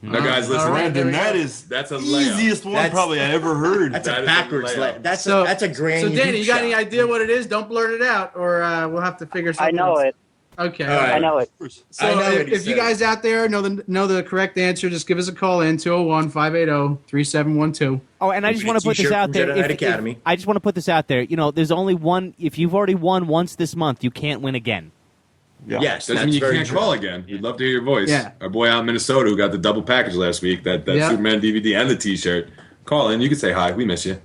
Now, guys, listen. Brandon, that is That's a layout. easiest one That's- probably I ever heard. That's That a is a backwards layout. layout. That's So a grand. So Danny, you got shot. any idea what it is? Don't blurt it out, or we'll have to figure I something. know else. it. Okay. All right. I know it. So I know what he if you said. guys out there know the correct answer, just give us a call in 201-580-3712. Oh, and I just want to put this T-shirt out from there. Jedi Knight Academy. I just want to put this out there. You know, there's only one. If you've already won once this month, you can't win again. Yeah. Yes, Doesn't that's mean you very can't true. call again. We'd love to hear your voice. Yeah. Our boy out in Minnesota who got the double package last week, that Yeah. Superman DVD and the T-shirt. Call in. You can say hi. We miss you.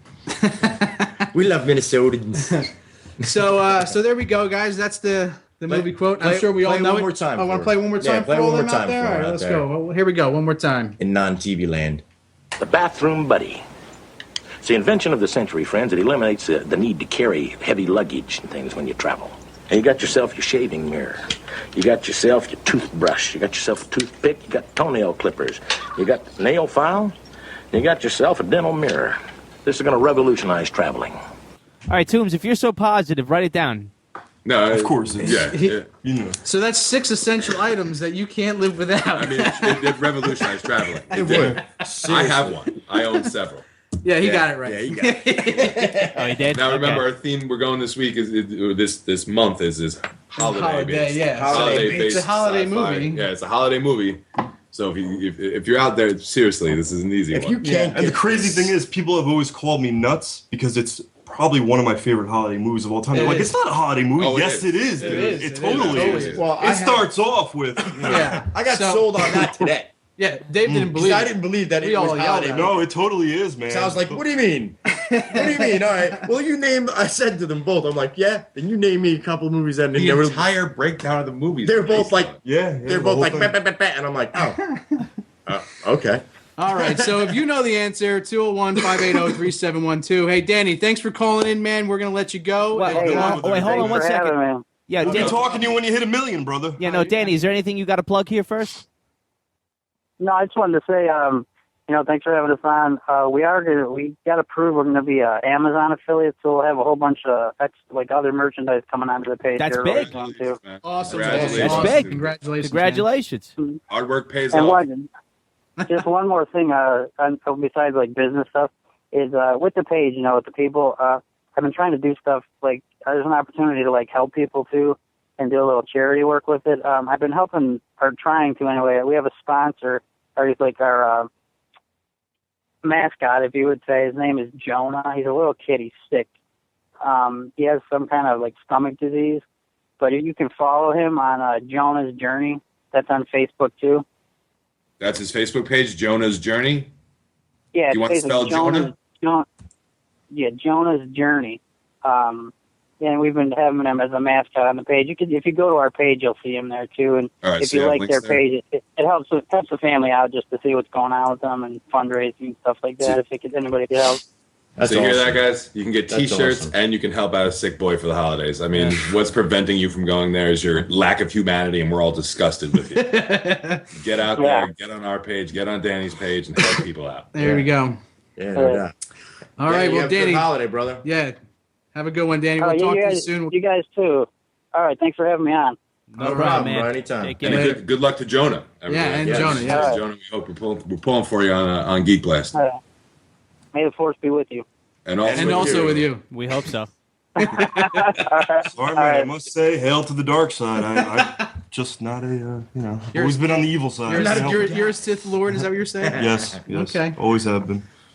We love Minnesotans. So there we go, guys. That's the movie quote. I'm play- sure we all play know one it. more time I want for to play us. one more Yeah, time play for all one more them out time there. for All them right, out let's there. go. Well, here we go. One more time. In non-TV land. The bathroom buddy. It's the invention of the century, friends. It eliminates the need to carry heavy luggage and things when you travel. And you got yourself your shaving mirror. You got yourself your toothbrush. You got yourself a toothpick. You got toenail clippers. You got a nail file. You got yourself a dental mirror. This is going to revolutionize traveling. All right, Toombs, if you're so positive, write it down. No, Of course it is. Yeah. yeah. You know. So that's 6 essential items that you can't live without. I mean, it revolutionized traveling. It did. I have one. I own several. yeah, he got it right. Yeah, you got it. Oh, he did. Now remember, Okay. our theme we're going this week or this month is holiday. Holiday, based. yeah. Holiday based It's a holiday sci-fi. movie. Yeah, it's a holiday movie. So if you're out there, seriously, this is an easy If one. you can't And the get crazy this- thing is, people have always called me nuts because it's probably one of my favorite holiday movies of all time. They're It like, is. it's not a holiday movie. Oh, it Yes, is. it is. It dude. is. It It totally is. is. Well, I It starts off with, Yeah. I got So- sold on that today. Yeah, Dave didn't believe I it. didn't believe that We it all was yelled holiday. at no, it totally is, man. So I was like, what do you mean? What do you mean? All right. Well, you name. I said to them both. I'm like, yeah. And you name me a couple movies that the they were. entire breakdown of the movie. They're both like. Yeah, They're the both whole like. thing. "Bah, bah, bah, bah," and I'm like, oh. Okay. All right, so if you know the answer, 201-580-3712. Hey, Danny, thanks for calling in, man. We're going to let you go. Well, And, Hey, wait, hold on Thanks one for having second. me. Yeah, We'll be Dan- talking to you when you hit 1 million, brother. yeah, no, Danny, is there anything you got to plug here first? No, I just wanted to say, thanks for having us on. We got approved. We're going to be Amazon affiliates, so we'll have a whole bunch of other merchandise coming onto the page. That's here big. really soon, too. Awesome. Congratulations. That's That's big. Congratulations. Congratulations. Hard work pays And off. just one more thing, besides business stuff, is with the page, with the people. I've been trying to do stuff there's an opportunity to help people too, and do a little charity work with it. I've been helping, or trying to anyway. We have a sponsor, or he's our mascot, if you would say. His name is Jonah. He's a little kid. He's sick. He has some kind of stomach disease, but you can follow him on Jonah's Journey. That's on Facebook too. That's his Facebook page, Jonah's Journey. Yeah, You want to it's spell basically Jonah's Journey. And we've been having him as a mascot on the page. If you go to our page, you'll see him there too. And All right, if so you you have like links their there? page, it helps the family out just to see what's going on with them and fundraising and stuff like that. If anybody could help. That's So you hear awesome. that, guys? You can get That's T-shirts awesome. and you can help out a sick boy for the holidays. I mean, what's preventing you from going there is your lack of humanity, and we're all disgusted with you. Get out Yeah. there, get on our page, get on Danny's page, and help people out. There we go. Yeah, no doubt. All right, you well, have a good Danny. holiday, brother. Yeah. Have a good one, Danny. We'll you talk to you guys, soon. You guys too. All right, thanks for having me on. No problem, problem, man. bro. Anytime. Take And care. good luck to Jonah. everybody. Yeah, and Yes. Jonah. Yeah, Yeah. Jonah, we hope we're pulling for you on Geek Blast. May the force be with you. And also, And also with you. We hope so. Sorry, man. I must say, hail to the dark side. I'm just not You're- always been on the evil side. You're, you know? you're a Sith Lord, is that what you're saying? Yes, yes. Okay. Always have been.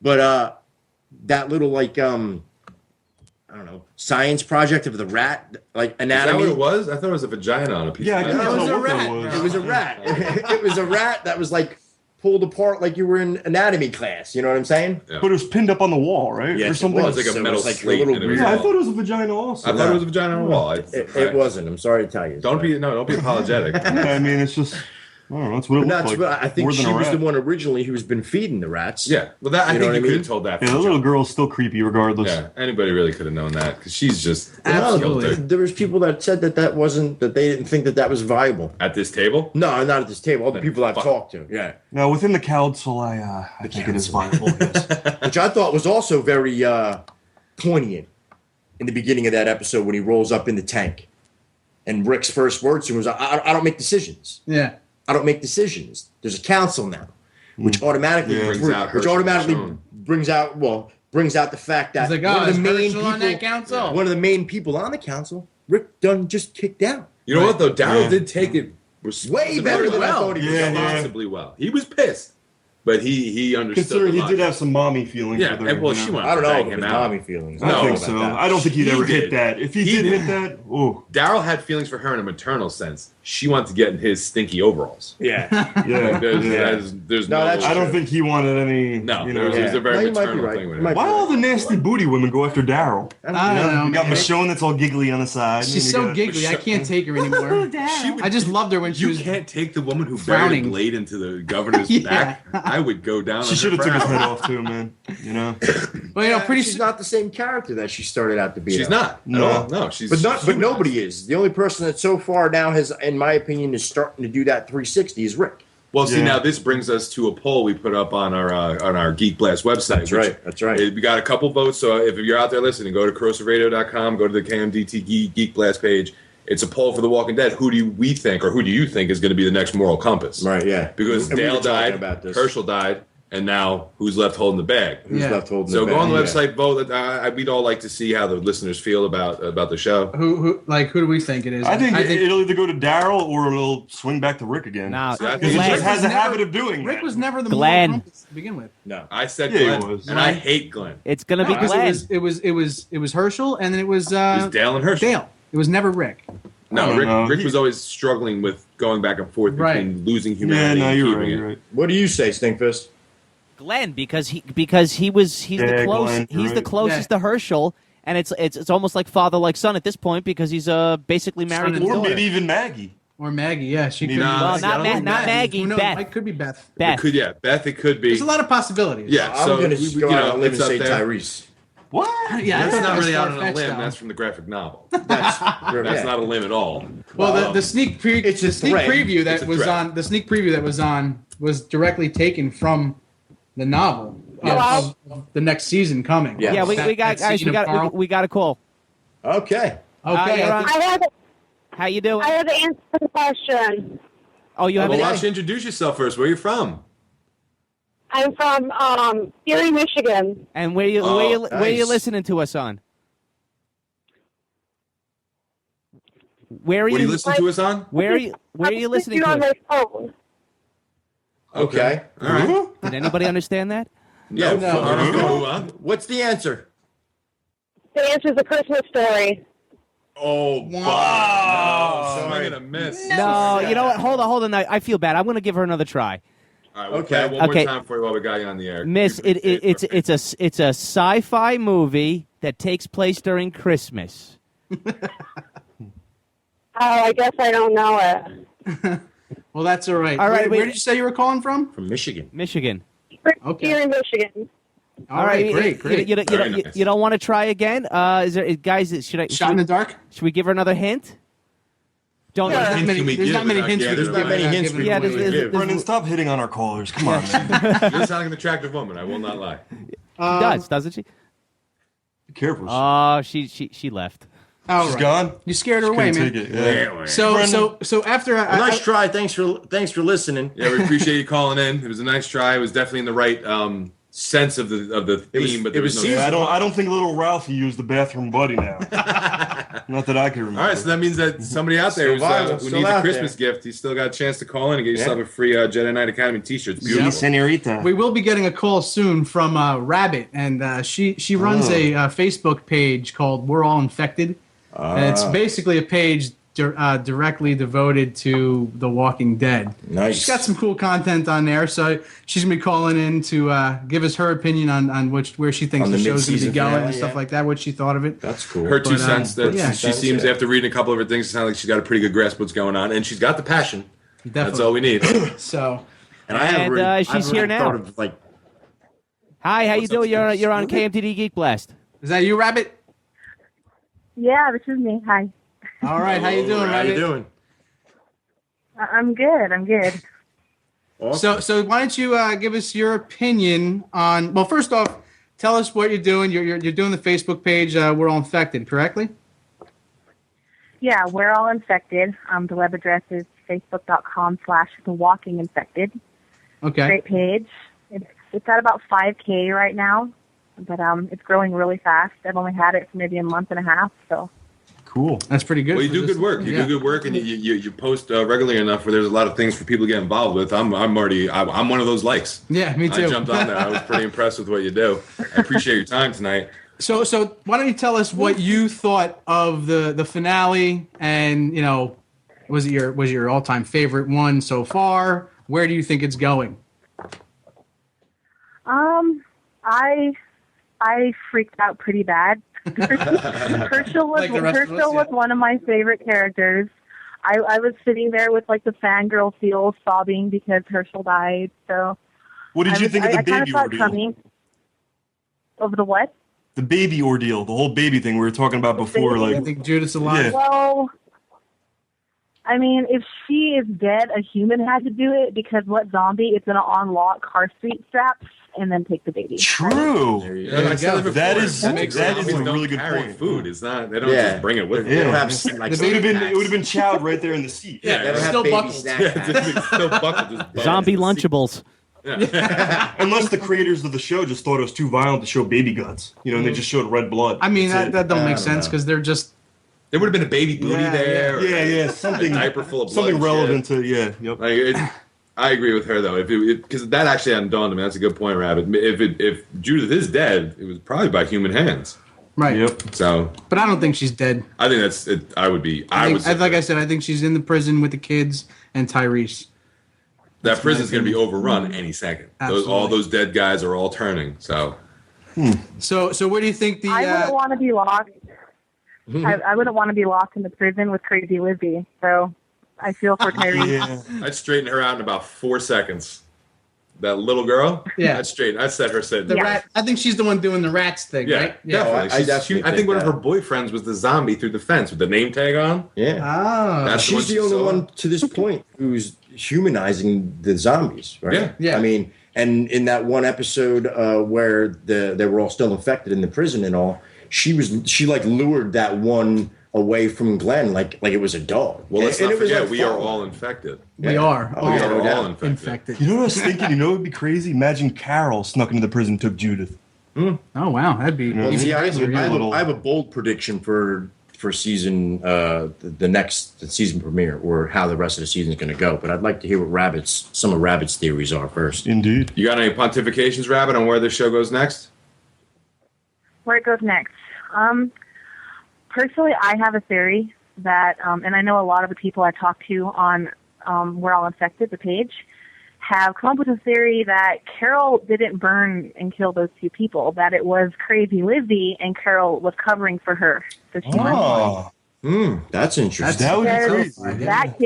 But that little like I don't know, science project of the rat, like Is that anatomy. what it was? I thought it was a vagina on a piece Yeah, of I metal. guess It was that's a what that rat. was. It was a rat. It was a rat that was like pulled apart like you were in anatomy class. You know what I'm saying? Yeah. But it was pinned up on the wall, right? Yes, or it something. was. It's like So a it metal was like a slate. little and it was weird- Yeah, I all- thought it was a vagina also. I thought it was a vagina on a wall. It wasn't. I'm sorry to tell you. Don't be apologetic. Yeah, I mean, it's just, I don't know. That's what it But looked that's like. what I think more than she a was rat. the one originally who's been feeding the rats. Yeah, well, that I You know think what you I could mean? have told that. Yeah, from the little jump. girl's still creepy regardless. Yeah, anybody really could have known that because she's just Absolutely. killed her. There was people that said that wasn't, that they didn't think that was viable. At this table. No, not at this table. All the people I've Fuck. talked to. Yeah. Now, within the council, I think it is viable. Yes. Which I thought was also very poignant in the beginning of that episode when he rolls up in the tank. And Rick's first words to him was, I don't make decisions. Yeah. I don't make decisions. There's a council now, which automatically Yeah. Brings out which Herschel automatically Stone. brings out the fact that He's like, one oh, of the is main Herschel on that council? one of the main people on the council, Rick Dunn, just kicked out. You know what though? Daryl Yeah. did take it Way better than I well. thought he was. Yeah, gonna. yeah. Responsibly well. He was pissed, but he understood. Considering the he did logic. have some mommy feelings. Yeah, with her, and well, you know? she wanted I don't to know bang if it him was out. mommy feelings. I don't think know so. about that. I don't think he'd He ever did. hit that. If he He did did. hit that, oh, Daryl had feelings for her in a maternal sense. She wanted to get in his stinky overalls. Yeah. yeah. There's, yeah. there's No, no. that's I don't think he wanted any. No, you know. there's a No, very you might be maternal right. thing with You might it. be Why all the nasty booty women go after Daryl? I don't know. You got man. Michonne that's all giggly on the side. She's and so you got- giggly. I can't take her anymore. I just loved her when she You was. can't take the woman who buried frowning. a blade into the governor's Yeah. back. I would go down. She on should her have took his brow. head off too, man. You know. Well, you know, pretty she's soon. not the same character that she started out to be. She's though. not at No. all. No, she's. But nobody is. The only person that so far now has, in my opinion, is starting to do that 360 is Rick. Well, see, Yeah. now this brings us to a poll we put up on our Geek Blast website. That's right. That's right. We got a couple votes, so if you're out there listening, go to corrosiveradio.com, go to the KMDT Geek Blast page. It's a poll for The Walking Dead. Who do you think is going to be the next moral compass? Right. Yeah. Because And we were Dale talking died, about this. Herschel died, and now who's left holding the bag? Who's Yeah. left holding So the go on the bag? website, vote. We'd all like to see how the listeners feel about the show. Who do we think it is? I think it'll either go to Daryl or it'll swing back to Rick again. Now, See, I Because he think Glenn, just has a was never- habit of doing Rick that. was never the Glenn. moral compass to begin with. No. I said Yeah, he Glenn, was. and I hate Glenn. it's gonna be Because Glenn. it was Herschel and then it was It was Dale and Herschel. Dale. It was never Rick. I No, don't know. Rick was always struggling with going back and forth between Right. losing Yeah, humanity no, and you're keeping right. it. You're right. What do you say, Stinkfist? Glenn because he's the Yeah, close Glenn, he's the right. closest to Herschel, and it's almost like father like son at this point because he's basically married to the Or daughter. maybe even Maggie. Or Maggie, yeah, she could. Nah, be. well, not I don't think Maggie, Who knows? Beth. It could be Beth. Beth. It could, yeah, Beth. It could be. There's a lot of possibilities. Yeah, I'm so going to go out on a limb and say Tyrese. What? Yeah, That's not really out on a far-fetched, limb. though. That's from the graphic novel. That's That's not a limb at all. Well, the sneak It's a threat. preview It's that a was threat. on the sneak preview that was on was directly taken from the novel of the next season coming. Yeah. Yeah, we That- got that guys. scene We of Carl. got we got a call. Okay. Okay, you're I on. think- How you doing? I have to answer the question. Oh, you have Well, an why don't you introduce yourself first? Where are you from? I'm from Erie, Michigan. and where you where you nice. listening to us on? Where are What are you you? listening to us on? Where are you listening you to on us? my phone. Okay. All right. Did anybody understand that? Yeah. No. All right, go move on. What's the answer? The answer is A Christmas Story. Oh, wow. Swing and a miss. No, you know what? Hold on. I feel bad. I'm going to give her another try. All right, we'll Okay. play it one Okay. more time for you while we got you on the air. Miss, it's a sci-fi movie that takes place during Christmas. Oh, I guess I don't know it. Well, that's all right. All right, Where wait. did you say you were calling from? From Michigan. Michigan. Okay. Erie, Michigan. All right, great. Very nice. You don't want to try again? Is there guys? Shot in the dark. Should we give her another hint? Don't. Sure. There's not many, can we there's give not many without hints. giving we it can away? give Not many without hints giving we Yeah, it can away. give. there's- Brendan, stop hitting on our callers. Come on, man. You sound like an attractive woman. I will not lie. doesn't she? Be careful. Oh, she left. All She's right. gone. You scared her away, Couldn't man. take it. Yeah. So after Well, nice try. Thanks for listening. Yeah, we appreciate you calling in. It was a nice try. It was definitely in the sense of the theme, but there was no. I don't think little Ralphie used the bathroom buddy now. Not that I can remember. All right, so that means that somebody out there who needs a Christmas gift, you still got a chance to call in and get yourself a free Jedi Knight Academy T-shirt. It's beautiful. Senorita. We will be getting a call soon from Rabbit, and she runs a Facebook page called We're All Infected. And it's basically a page directly devoted to The Walking Dead. Nice. She's got some cool content on there, so she's gonna be calling in to give us her opinion on where she thinks the show's gonna be going and stuff like that. What she thought of it. That's cool. Her 2 cents. She seems, after reading a couple of her things, it sounds like she's got a pretty good grasp of what's going on, and she's got the passion. Definitely. That's all we need. So, she's here now. Hi, how you doing? You're on KMTD Geek Blast. Is that you, Rabbit? Yeah, this is me. Hi. All right, how you doing, Rabbit? How you doing? I'm good. Awesome. So why don't you give us your opinion on? Well, first off, tell us what you're doing. You're doing the Facebook page. We're All Infected, correctly? Yeah, We're All Infected. The web address is facebook.com/thewalkinginfected. Okay. Great page. It's at about 5K right now, but it's growing really fast. I've only had it for maybe a month and a half, so. Cool. That's pretty good. Well, you do good work. You do good work, and you post regularly enough where there's a lot of things for people to get involved with. I'm one of those likes. Yeah, me too. I jumped on there. I was pretty impressed with what you do. I appreciate your time tonight. So why don't you tell us what you thought of the finale, and was it your all-time favorite one so far? Where do you think it's going? I freaked out pretty bad. Herschel was one of my favorite characters. I was sitting there with like the fangirl feel, sobbing because Herschel died. So, what did you think of the baby ordeal? Over the what? The baby ordeal, the whole baby thing we were talking about before. I think Judith's alive. Yeah. Well, I mean, if she is dead, a human had to do it, because what zombie is going to unlock car seat straps and then take the baby? True. That is a really good point. Food. It's not. They don't just bring it with them. It would have been chowed right there in the seat. Yeah, still buckled. Still buckled. Zombie Lunchables. Yeah. Unless the creators of the show just thought it was too violent to show baby guts, and they just showed red blood. I mean, that don't make sense, because they're just. There would have been a baby booty there. Yeah, something. A diaper full of blood. Something relevant to I agree with her though. Because that actually hadn't dawned on me. That's a good point, Rabbit. If Judith is dead, it was probably by human hands. Right. Yep. So. But I don't think she's dead. I think that's it. Like I said, I think she's in the prison with the kids and Tyrese. That prison's going to be overrun any second. All those dead guys are all turning. So. So where do you think the? I wouldn't want to be locked. I wouldn't want to be locked in the prison with Crazy Lizzie. So I feel for Tyrese. I'd straighten her out in about 4 seconds. That little girl. Yeah. I'd set her sitting. The rat. I think she's the one doing the rats thing, right? Yeah, definitely. I think one of her that. boyfriends was the zombie through the fence with the name tag on. Yeah. Oh. She's the only one to this point who's humanizing the zombies, right? Yeah. I mean, and in that one episode where they were all still infected in the prison and all, she lured that one away from Glenn like it was a dog. Well, let's not forget, we are all infected. We are. We are all infected. You know what I was thinking? It would be crazy? Imagine Carol snuck into the prison and took Judith. Oh, wow. That'd be Well, see, I have a bold prediction for season the next season premiere, or how the rest of the season is going to go. But I'd like to hear what some of Rabbit's theories are first. Indeed. You got any pontifications, Rabbit, on where this show goes next? Where it goes next? Personally, I have a theory that, and I know a lot of the people I talk to on We're All Infected, the page, have come up with a theory that Carol didn't burn and kill those two people, that it was Crazy Lizzie and Carol was covering for her. That's interesting. That would be crazy. That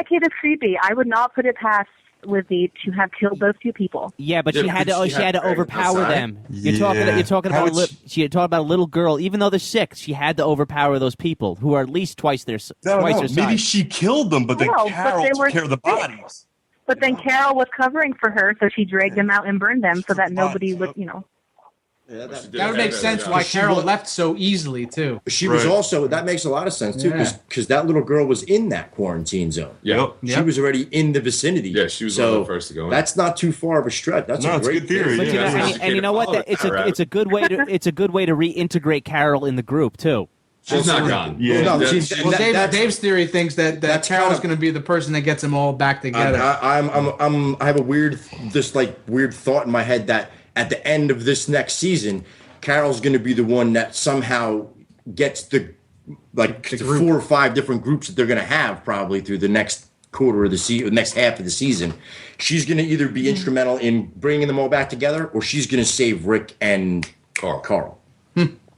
kid is creepy. I would not put it past Lizzie to have killed those two people. Yeah, but she had to overpower them. You're talking about a little girl. Even though they're sick, she had to overpower those people who are at least twice their size. Maybe she killed them, but then Carol took care of the bodies. But then Carol was covering for her, so she dragged them out and burned them so that nobody would, Yeah, That would make sense why Carol left so easily too. She was also, that makes a lot of sense too, because that little girl was in that quarantine zone. Yeah. She was already in the vicinity. Yeah, she was one of the first to go in. That's not too far of a stretch. That's a great theory. But and you know what? It's a good way to reintegrate Carol in the group too. She's not gone. Yeah. Dave's theory thinks that Carol's going to be the person that gets them all back together. I have a weird thought in my head that at the end of this next season, Carol's going to be the one that somehow gets the 4 or 5 different groups that they're going to have probably through the next quarter of the season, next half of the season. She's going to either be instrumental in bringing them all back together, or she's going to save Rick and Carl.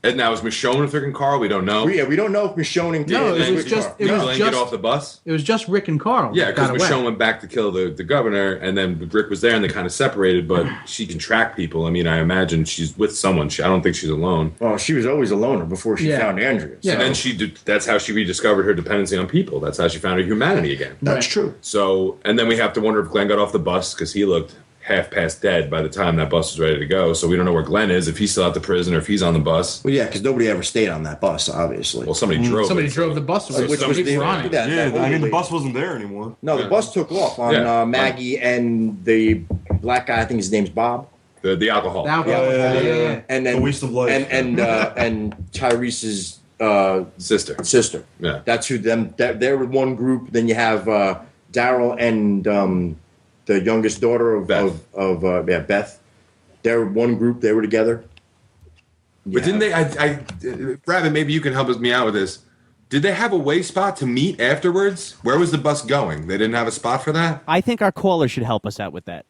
And now is Michonne with Rick and Carl? We don't know. We don't know if Michonne and it was just get off the bus. It was just Rick and Carl. Yeah, because Michonne went back to kill the governor, and then Rick was there, and they kind of separated. But she can track people. I mean, I imagine she's with someone. I don't think she's alone. Well, she was always a loner before she found Andrea. Yeah, and then that's how she rediscovered her dependency on people. That's how she found her humanity again. That's true. So, and then we have to wonder if Glenn got off the bus because he looked half past dead by the time that bus was ready to go. So we don't know where Glenn is, if he's still at the prison or if he's on the bus. Well, yeah, because nobody ever stayed on that bus, obviously. Well, somebody drove. Somebody drove the bus. Which was on it. The bus wasn't there anymore. No, the bus took off on Maggie and the black guy. I think his name's Bob. The alcohol. Yeah. And then the waste of life. And Tyrese's sister. Yeah, that's who them. They're one group. Then you have Daryl and the youngest daughter of Beth. They're one group. They were together. But didn't they? Rabbit, maybe you can help me out with this. Did they have a way spot to meet afterwards? Where was the bus going? They didn't have a spot for that? I think our caller should help us out with that.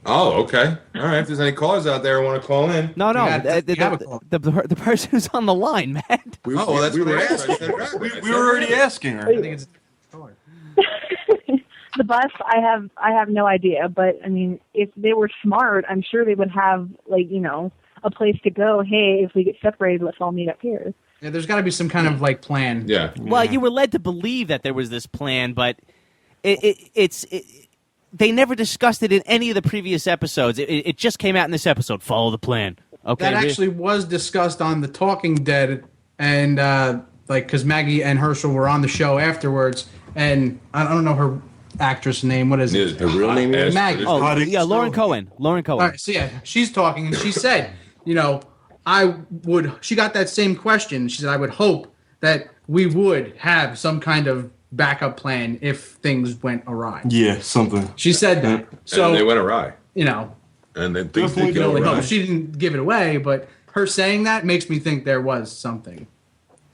Oh, okay. All right. If there's any callers out there who want to call in. No. The person who's on the line, Matt. We were asking. We were already asking her. I think it's the bus, I have no idea, but I mean, if they were smart, I'm sure they would have a place to go. Hey, if we get separated, let's all meet up here. Yeah, there's got to be some kind of plan. Yeah. Well, you were led to believe that there was this plan, but they never discussed it in any of the previous episodes. It just came out in this episode. Follow the plan. Okay. That actually was discussed on The Talking Dead, and because Maggie and Herschel were on the show afterwards, and I don't know her actress name. What is it? Her real name is Maggie. Oh, yeah, Lauren Cohen. Lauren Cohen. All right, so yeah, she's talking, and she said, she got that same question. She said, I would hope that we would have some kind of backup plan if things went awry. Yeah, something. She said that. So and they went awray. And then things did go awry. She didn't give it away, but her saying that makes me think there was something.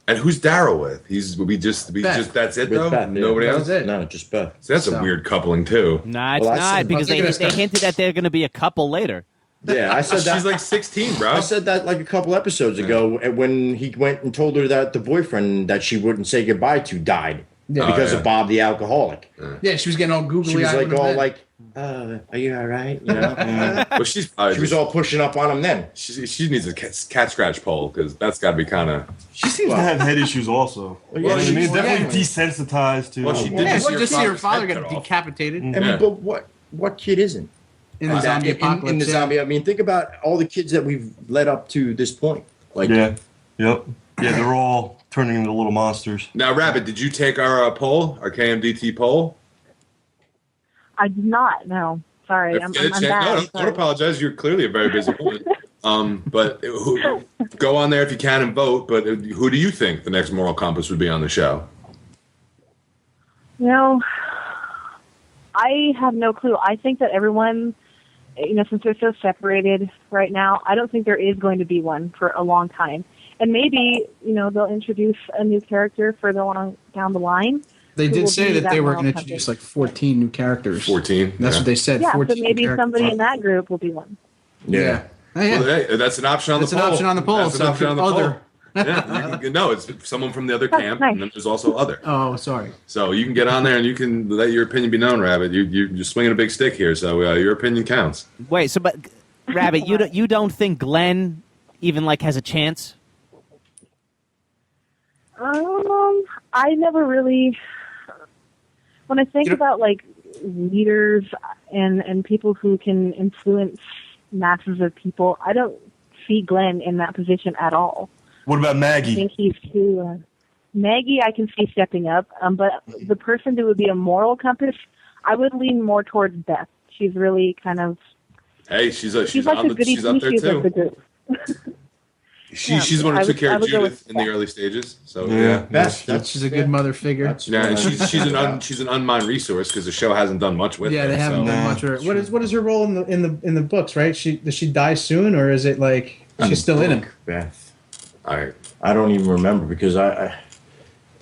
And who's Daryl with? That's it though. Beth, Nobody else. No, just Beth. So that's a weird coupling too. Nah, it's not because they hinted that they're going to be a couple later. Yeah, I said that. She's like 16, bro. I said that like a couple episodes ago when he went and told her that the boyfriend that she wouldn't say goodbye to died because of Bob the alcoholic. Yeah, she was getting all googly. She was like all like, "Are you all right?" Well, she was all pushing up on him then. She needs a cat scratch pole because that's got to be kind of. She seems to have head issues also. Definitely desensitized to. Well, she did just see her father get decapitated. But what kid isn't? In the zombie apocalypse. In the zombie, I mean, think about all the kids that we've led up to this point. They're all turning into little monsters. Now, Rabbit, did you take our poll, our KMDT poll? I did not. No, sorry, I'm bad. No, don't apologize. You're clearly a very busy woman. But go on there if you can and vote. But who do you think the next moral compass would be on the show? I have no clue. I think that everyone, since they're so separated right now, I don't think there is going to be one for a long time. And maybe, they'll introduce a new character further along down the line. They did say that they were going to introduce like 14 new characters. 14? That's what they said. Yeah, 14 so maybe characters. somebody in that group will be one. Yeah. Well, hey, that's an option on the poll. That's an option on the poll. That's an option on the poll. No, it's someone from the other camp, and then there's also other. Oh, sorry. So you can get on there and you can let your opinion be known, Rabbit. You're swinging a big stick here, so your opinion counts. Wait, but Rabbit, you don't think Glenn even has a chance? I never really. When I think about leaders and people who can influence masses of people, I don't see Glenn in that position at all. What about I Maggie? think he's too. Maggie, I can see stepping up, but the person that would be a moral compass, I would lean more towards Beth. She's really kind of. Hey, she's like the goody she's up there two-shoes of the too. group. She's the one who took care of Judith in the early stages. So yeah, she's a good mother figure. Yeah, and she's an unmined resource because the show hasn't done much with her. Yeah, they haven't done much with her. What is her role in the books? Right? Does she die soon, or is it like she's still in them? Beth. I don't even remember because I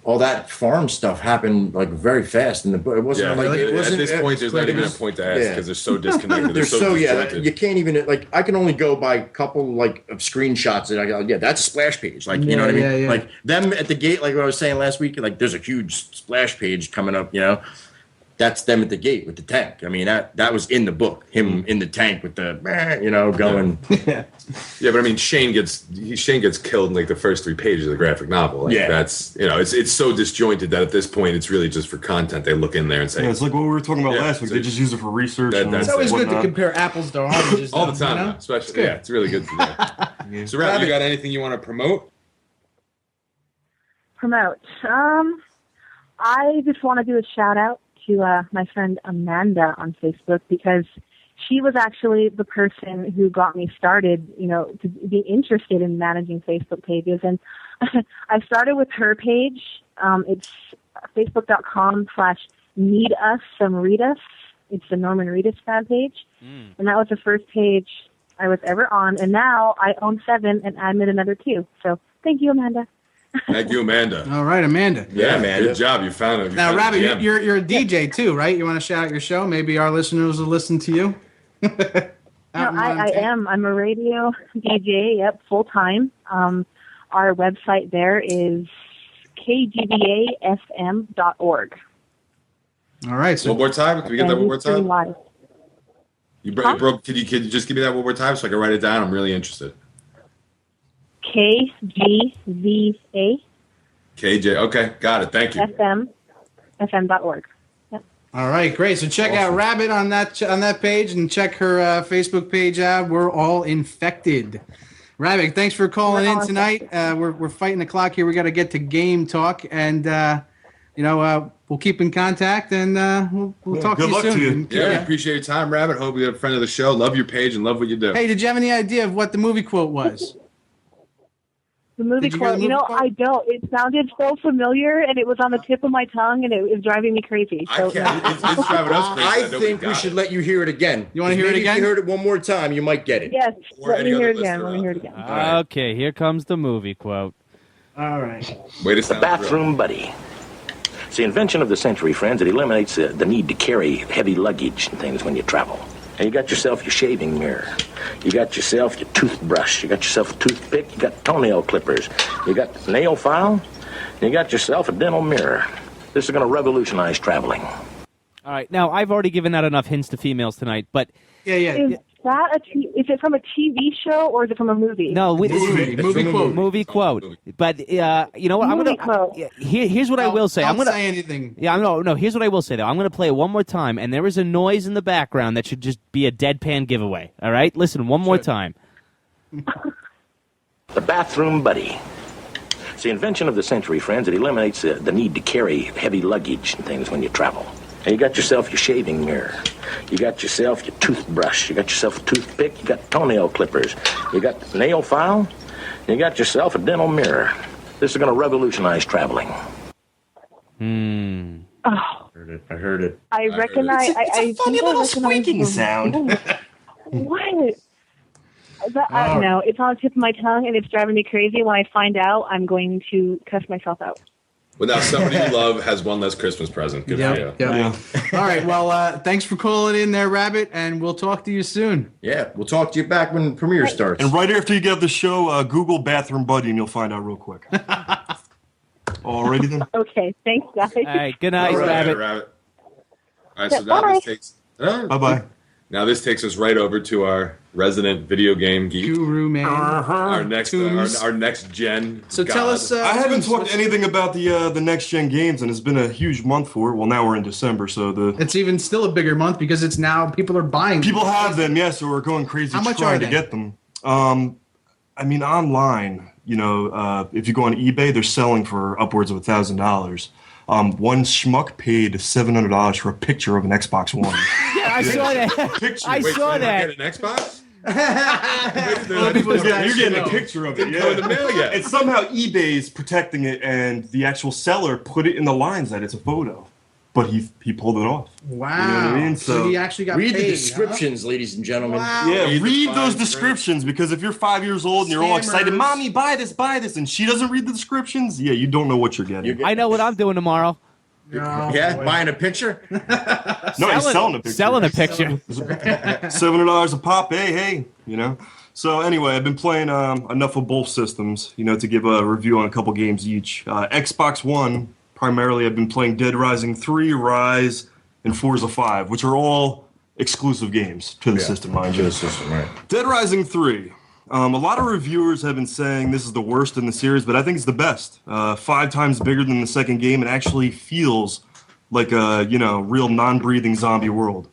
all that farm stuff happened like very fast in the book. It wasn't like it wasn't at this point. There's not even a point to ask because they're so disconnected. They're so disjointed. you can't even like. I can only go by a couple like of screenshots that I go. Yeah, that's a splash page. Like you know what I mean. Yeah. Like them at the gate. Like what I was saying last week. Like there's a huge splash page coming up. You know, that's them at the gate with the tank. I mean that was in the book. Him in the tank with the going. Yeah, but I mean, Shane gets killed in like the first 3 pages of the graphic novel. Like, that's it's so disjointed that at this point it's really just for content. They look in there and say, it's like what we were talking about last week. They just use it for research. It's always good to compare apples to oranges. all the time, especially it's really good to do. So, Rob, you got anything you want to promote? Promote. I just want to do a shout out to my friend Amanda on Facebook because she was actually the person who got me started, to be interested in managing Facebook pages. And I started with her page. It's facebook.com/needussomereadus. It's the Norman Reedus fan page. And that was the first page I was ever on. And now I own 7 and admin another 2. So thank you, Amanda. Thank you, Amanda. All right, Amanda. Yeah, Amanda. Good job. You found it. Now, Rabbit, you're a DJ too, right? You want to shout out your show? Maybe our listeners will listen to you. I am. I'm a radio DJ. Yep, full time. Our website there is kgbafm.org. All right. So one more time. Can we get that one more time? Live. You broke. Could you just give me that one more time so I can write it down? I'm really interested. KGVA. KJ. Okay, got it. Thank you. FM.org. All right, great. So check out Rabbit on that page and check her Facebook page out. We're all infected. Rabbit, thanks for calling in tonight. We're fighting the clock here. We got to get to game talk, and we'll keep in contact, and we'll talk to you soon. Yeah, we appreciate your time, Rabbit. Hope you're a friend of the show. Love your page and love what you do. Hey, did you have any idea of what the movie quote was? The movie quote, I don't. It sounded so familiar, and it was on the tip of my tongue, and it was driving me crazy. So, it's driving us crazy. I think we should let you hear it again. You want to hear it again? If you heard it one more time, you might get it. Yes, let me hear it again. Okay, here comes the movie quote. All right. Way to the bathroom buddy. It's the invention of the century, friends. It eliminates the need to carry heavy luggage and things when you travel. And you got yourself your shaving mirror. You got yourself your toothbrush. You got yourself a toothpick. You got toenail clippers. You got a nail file. And you got yourself a dental mirror. This is going to revolutionize traveling. All right. Now, I've already given out enough hints to females tonight, but... Is it from a TV show or is it from a movie? No, movie quote. But you know what? Here's what I will say. Don't say anything. Yeah, no. Here's what I will say though. I'm going to play it one more time, and there is a noise in the background that should just be a deadpan giveaway. All right, listen one more time. The bathroom buddy. It's the invention of the century, friends. It eliminates the need to carry heavy luggage and things when you travel. And you got yourself your shaving mirror. You got yourself your toothbrush. You got yourself a toothpick. You got toenail clippers. You got a nail file. And you got yourself a dental mirror. This is going to revolutionize traveling. Oh. I heard it. I recognize. It's a funny little squeaking sound. What? I don't know. It's on the tip of my tongue, and it's driving me crazy. When I find out, I'm going to cuss myself out. Well, now somebody you love has one less Christmas present. Good for you. Yeah. All right. Well, thanks for calling in there, Rabbit, and we'll talk to you soon. Yeah, we'll talk to you back when the premiere starts. And right after you get the show, Google bathroom buddy, and you'll find out real quick. Alrighty then. Okay. Thanks, guys. All right. Good night, Rabbit. All right. So now this takes. Bye-bye. Now this takes us right over to our resident video game geek, Guru man, our next gen. So tell us. I haven't talked anything about the next gen games, and it's been a huge month for it. Well, now we're in December, so it's even still a bigger month because it's now people are buying. People have them, yes. So we're going crazy. How much trying are to they? get them? I mean, online, if you go on eBay, they're selling for upwards of $1,000. One schmuck paid $700 for a picture of an Xbox One. Yeah, I saw that. Picture. I Wait, saw so that. Get an Xbox? You're getting a picture of it. Didn't come in the mail yet. And somehow eBay's protecting it, and the actual seller put it in the lines that it's a photo. But he pulled it off. Wow. You know what I mean? So he actually got read paid, the descriptions, ladies and gentlemen. Wow. Yeah, Read the read fine those print. descriptions, because if you're 5 years old and you're all excited, Scammers. Mommy, buy this, and she doesn't read the descriptions, yeah, you don't know what you're getting. I know what I'm doing tomorrow. Yeah, buying a picture? No, he's selling a picture. Selling a picture. $700 a pop, hey, So anyway, I've been playing enough of both systems, to give a review on a couple games each. Xbox One, primarily, I've been playing Dead Rising 3, Rise, and Forza 5, which are all exclusive games to the system, mind you. To the system, right. Dead Rising 3. A lot of reviewers have been saying this is the worst in the series, but I think it's the best. 5 times bigger than the second game. It actually feels like a, real non-breathing zombie world.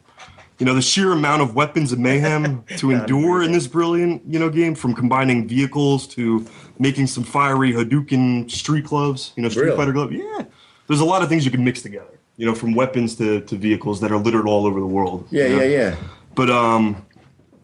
The sheer amount of weapons and mayhem to endure in this brilliant, game, from combining vehicles to making some fiery Hadouken street gloves, Street Fighter gloves. Yeah. There's a lot of things you can mix together, from weapons to vehicles that are littered all over the world. Yeah. But, Are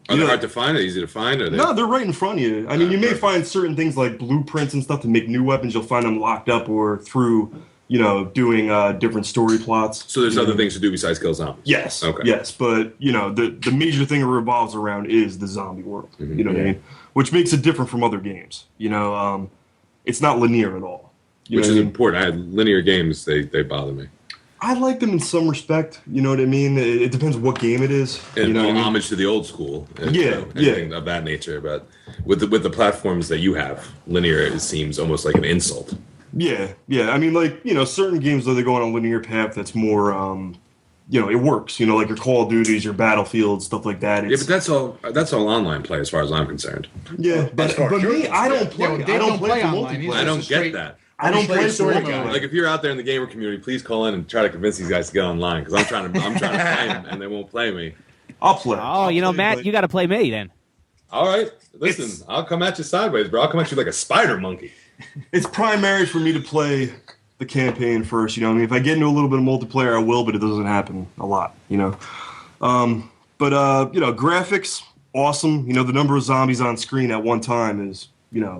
they hard to find? Are they easy to find? No, they're right in front of you. I mean, you may find certain things like blueprints and stuff to make new weapons. You'll find them locked up or through, doing different story plots. So there's other things to do besides kill zombies? Yes. Okay. Yes, but, the major thing it revolves around is the zombie world. Mm-hmm. You know what I mean? Which makes it different from other games. It's not linear at all. Which is important. I had linear games, they bother me. I like them in some respect. You know what I mean? It depends what game it is. And homage to the old school. And, anything of that nature. But with the platforms that you have, linear, it seems almost like an insult. Yeah. I mean, certain games, though, they go on a linear path that's more, it works. Like your Call of Duties, your Battlefield, stuff like that. Yeah, but that's all online play as far as I'm concerned. Yeah, but me, I don't play. I don't play online. I don't get that. I don't play story guy. Like if you're out there in the gamer community, please call in and try to convince these guys to get online because I'm trying to play them and they won't play me. I'll play. Oh, Matt, you got to play me then. All right, listen, I'll come at you sideways, bro. I'll come at you like a spider monkey. It's primary for me to play the campaign first. If I get into a little bit of multiplayer, I will, but it doesn't happen a lot. Graphics awesome. The number of zombies on screen at one time is.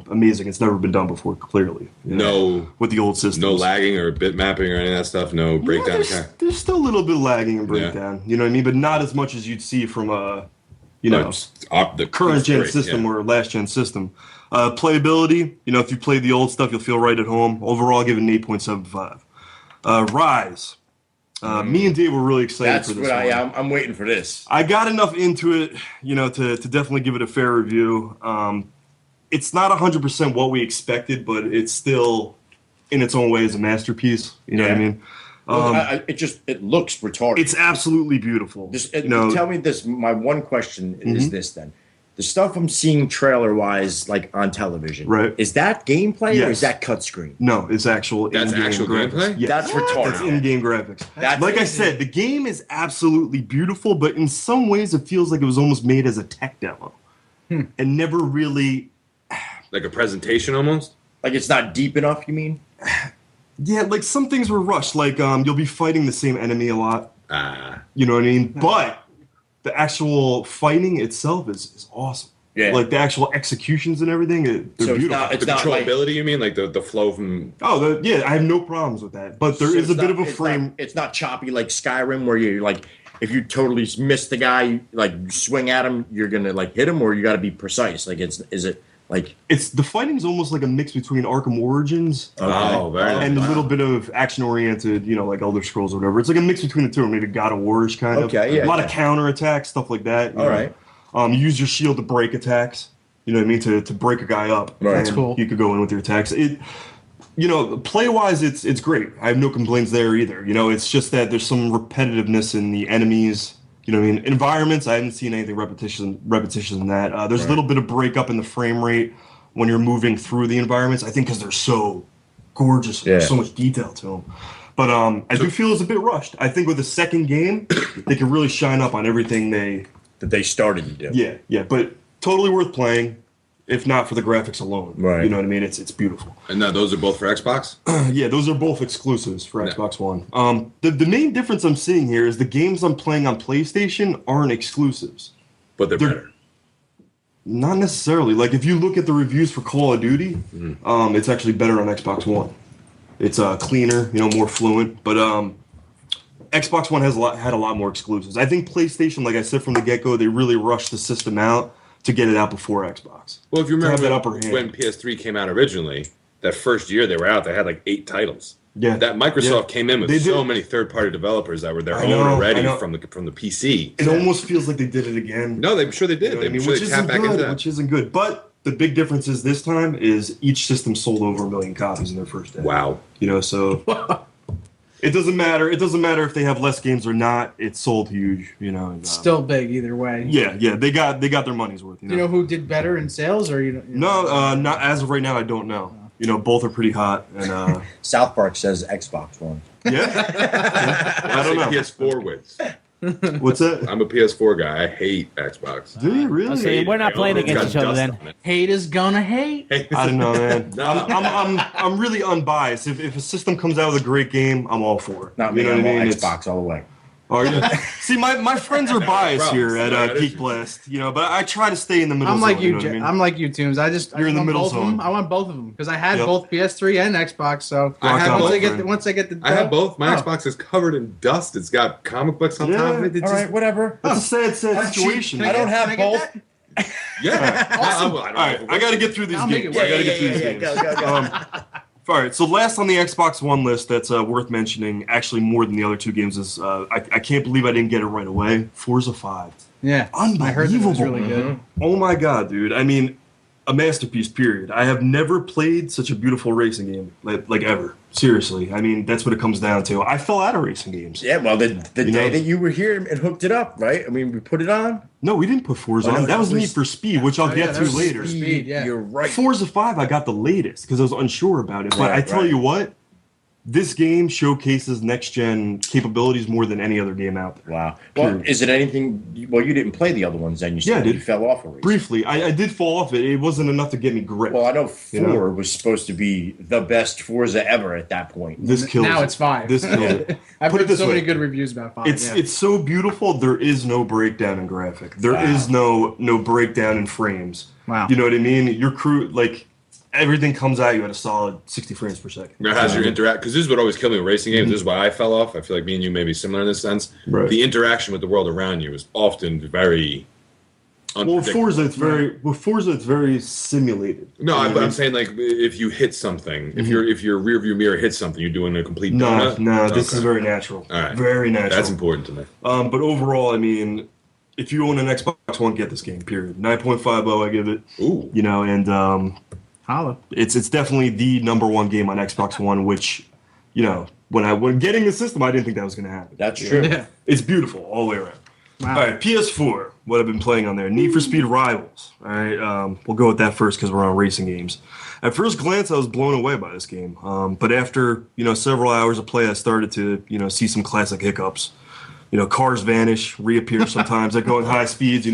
Amazing. It's never been done before, clearly. No. With the old systems. No lagging or bit mapping or any of that stuff. No breakdown. There's still a little bit of lagging and breakdown. You know what I mean? But not as much as you'd see from a, the current gen system or last gen system. Playability, if you played the old stuff, you'll feel right at home. Overall, I'll give it an 8.75. Rise. Me and Dave were really excited for this one. I'm waiting for this. I got enough into it, to definitely give it a fair review. It's not 100% what we expected, but it's still, in its own way, is a masterpiece. You know what I mean? It looks retarded. It's absolutely beautiful. Tell me this. My one question is this then. The stuff I'm seeing trailer-wise, like on television, right? Is that gameplay or is that cut screen? No, it's actual That's in-game actual graphics. gameplay? Yes. That's retarded. That's in-game graphics. Like I said, the game is absolutely beautiful, but in some ways it feels like it was almost made as a tech demo. And never really... Like a presentation almost? Like it's not deep enough, you mean? Yeah, like some things were rushed. Like you'll be fighting the same enemy a lot. You know what I mean? But the actual fighting itself is awesome. Yeah. Like the actual executions and everything, they're beautiful. The controllability, you mean? Like the flow from... Oh, I have no problems with that. But there is a bit of a frame... It's not choppy like Skyrim where you're like... If you totally miss the guy, like swing at him, you're going to like hit him or you got to be precise. Like is it... Like it's the fighting's almost like a mix between Arkham Origins and a little bit of action oriented, like Elder Scrolls or whatever. It's like a mix between the two, or maybe God of War-ish kind of. A lot of counter attacks, stuff like that. All right. You use your shield to break attacks. You know what I mean? To break a guy up. Right. That's cool. You could go in with your attacks. Play wise, it's great. I have no complaints there either. It's just that there's some repetitiveness in the enemies. You know what I mean? Environments, I haven't seen anything repetition in that. There's a little bit of breakup in the frame rate when you're moving through the environments, I think because they're so gorgeous and there's so much detail to them. But I do feel it's a bit rushed. I think with the second game, they can really shine up on everything that they started to do. Yeah, but totally worth playing. if not for the graphics alone. Right. You know what I mean? It's beautiful. And now those are both for Xbox? Yeah, those are both exclusives for Xbox One. The main difference I'm seeing here is the games I'm playing on PlayStation aren't exclusives. But they're better. Not necessarily. Like, if you look at the reviews for Call of Duty, it's actually better on Xbox One. It's cleaner, more fluent. But Xbox One had a lot more exclusives. I think PlayStation, like I said from the get-go, they really rushed the system out to get it out before Xbox. Well, if you remember that upper hand. when PS3 came out originally, that first year they were out, they had like 8 titles. Yeah. That Microsoft came in with so many third-party developers that were their own already from the PC. It almost feels like they did it again. No, I'm sure they did. Which isn't good. But the big difference is this time is each system sold over 1 million copies in their first day. Wow. So it doesn't matter. It doesn't matter if they have less games or not. It's sold huge. Still big either way. Yeah. They got their money's worth. Do you know who did better in sales, or No, not as of right now. I don't know. Both are pretty hot. And South Park says Xbox One. Yeah. I don't know. PS4 wins. What's that? I'm a PS4 guy. I hate Xbox. Do you really? So we're not playing against each other then. Hate is gonna hate. I don't know, man. I'm really unbiased. If a system comes out with a great game, I'm all for it. Not me. I'm all Xbox all the way. Are you? See, my friends are biased here at Yeah, Geek Blast, but I try to stay in the middle I'm zone. like you, know what I mean? I'm like you, Toombs. You're in the middle zone. I want both of them because I had Yep. both PS3 and Xbox. So I have once both. I get the, I have both. My Xbox is covered in dust. It's got comic books on top of it. All right, whatever. It's a sad situation. I don't have both. Yeah. All right, I got to get through these games. I got to get through these games. Go. All right, so last on the Xbox One list that's worth mentioning, actually more than the other two games, is I can't believe I didn't get it right away. Forza 5. Yeah, unbelievable. I heard that was really good. Oh my god, dude! I mean, a masterpiece. Period. I have never played such a beautiful racing game like ever. Seriously, I mean that's what it comes down to. I fell out of racing games. Yeah, well, the day that you were here and hooked it up, right? I mean, we put it on. No, we didn't put Forza on. That was Need for Speed, which I'll get to later. Speed, yeah. You're right. Forza 5, I got the latest because I was unsure about it. But I tell you what, this game showcases next-gen capabilities more than any other game out there. Wow. Well, is it anything... Well, you didn't play the other ones then. You said you fell off already. Briefly. I did fall off it. It wasn't enough to get me gripped. Well, I know 4 was supposed to be the best Forza ever at that point. This kills Now it. it's 5. This kills it. I've Put it heard this so many way. good reviews about 5. It's so beautiful. There is no breakdown in graphic. There is no breakdown in frames. Wow. You know what I mean? Your crew, everything comes at you at a solid 60 frames per second. Now, how's your interact? Because this is what always killed me with racing games. This is why I fell off. I feel like me and you may be similar in this sense. Right. The interaction with the world around you is often very unpredictable. Forza, it's very simulated. No, but I'm saying if you hit something, if your rear view mirror hits something, you're doing a complete donut. No, this is very natural. All right, very natural. That's important to me. But overall, I mean, if you own an Xbox One, get this game. Period. 9.50, I give it. Ooh, and holla. It's definitely the number one game on Xbox One, which, when getting the system, I didn't think that was going to happen. That's true. Yeah. It's beautiful all the way around. Wow. All right, PS4, what I've been playing on there. Need for Speed Rivals. All right, we'll go with that first because we're on racing games. At first glance, I was blown away by this game. But after, several hours of play, I started to, see some classic hiccups. Cars vanish, reappear sometimes. They're going high speeds,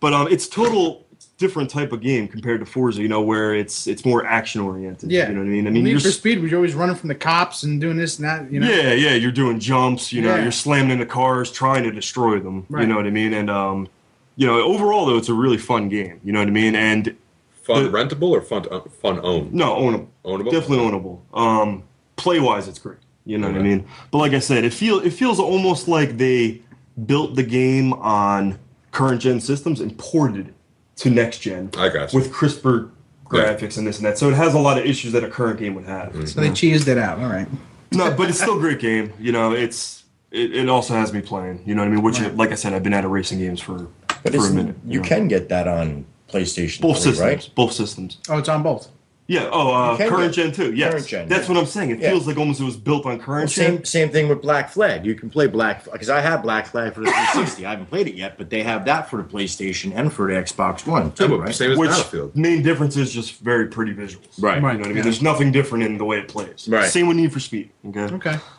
But it's total different type of game compared to Forza, where it's more action oriented. Yeah. You know what I mean? Need for Speed, you're always running from the cops and doing this and that, Yeah, you're doing jumps, you're slamming into cars, trying to destroy them. Right. You know what I mean? And overall though, it's a really fun game. You know what I mean? And rentable or fun owned? No, ownable. Ownable? Definitely ownable. Play wise, it's great. You know what I mean? But like I said, it feels almost like they built the game on current gen systems and ported it to next gen. I got you. With crisper graphics and this and that. So it has a lot of issues that a current game would have. So they cheesed it out. All right. No, but it's still a great game. It also has me playing. You know what I mean? Which, like I said, I've been out of racing games for a minute. You can get that on PlayStation. Both 3, systems. right? Both systems. Oh, it's on both. Yeah. You can current get gen too. Yes. current gen, That's yeah. what I'm saying. It Yeah. feels like almost it was built on current gen. Same thing with Black Flag. You can play Black because I have Black Flag for the 360. I haven't played it yet, but they have that for the PlayStation and for the Xbox One too, right? Same as Which Battlefield. main difference is just very pretty visuals. Right. You know what I mean? There's nothing different in the way it plays. Right. Same with Need for Speed. Okay.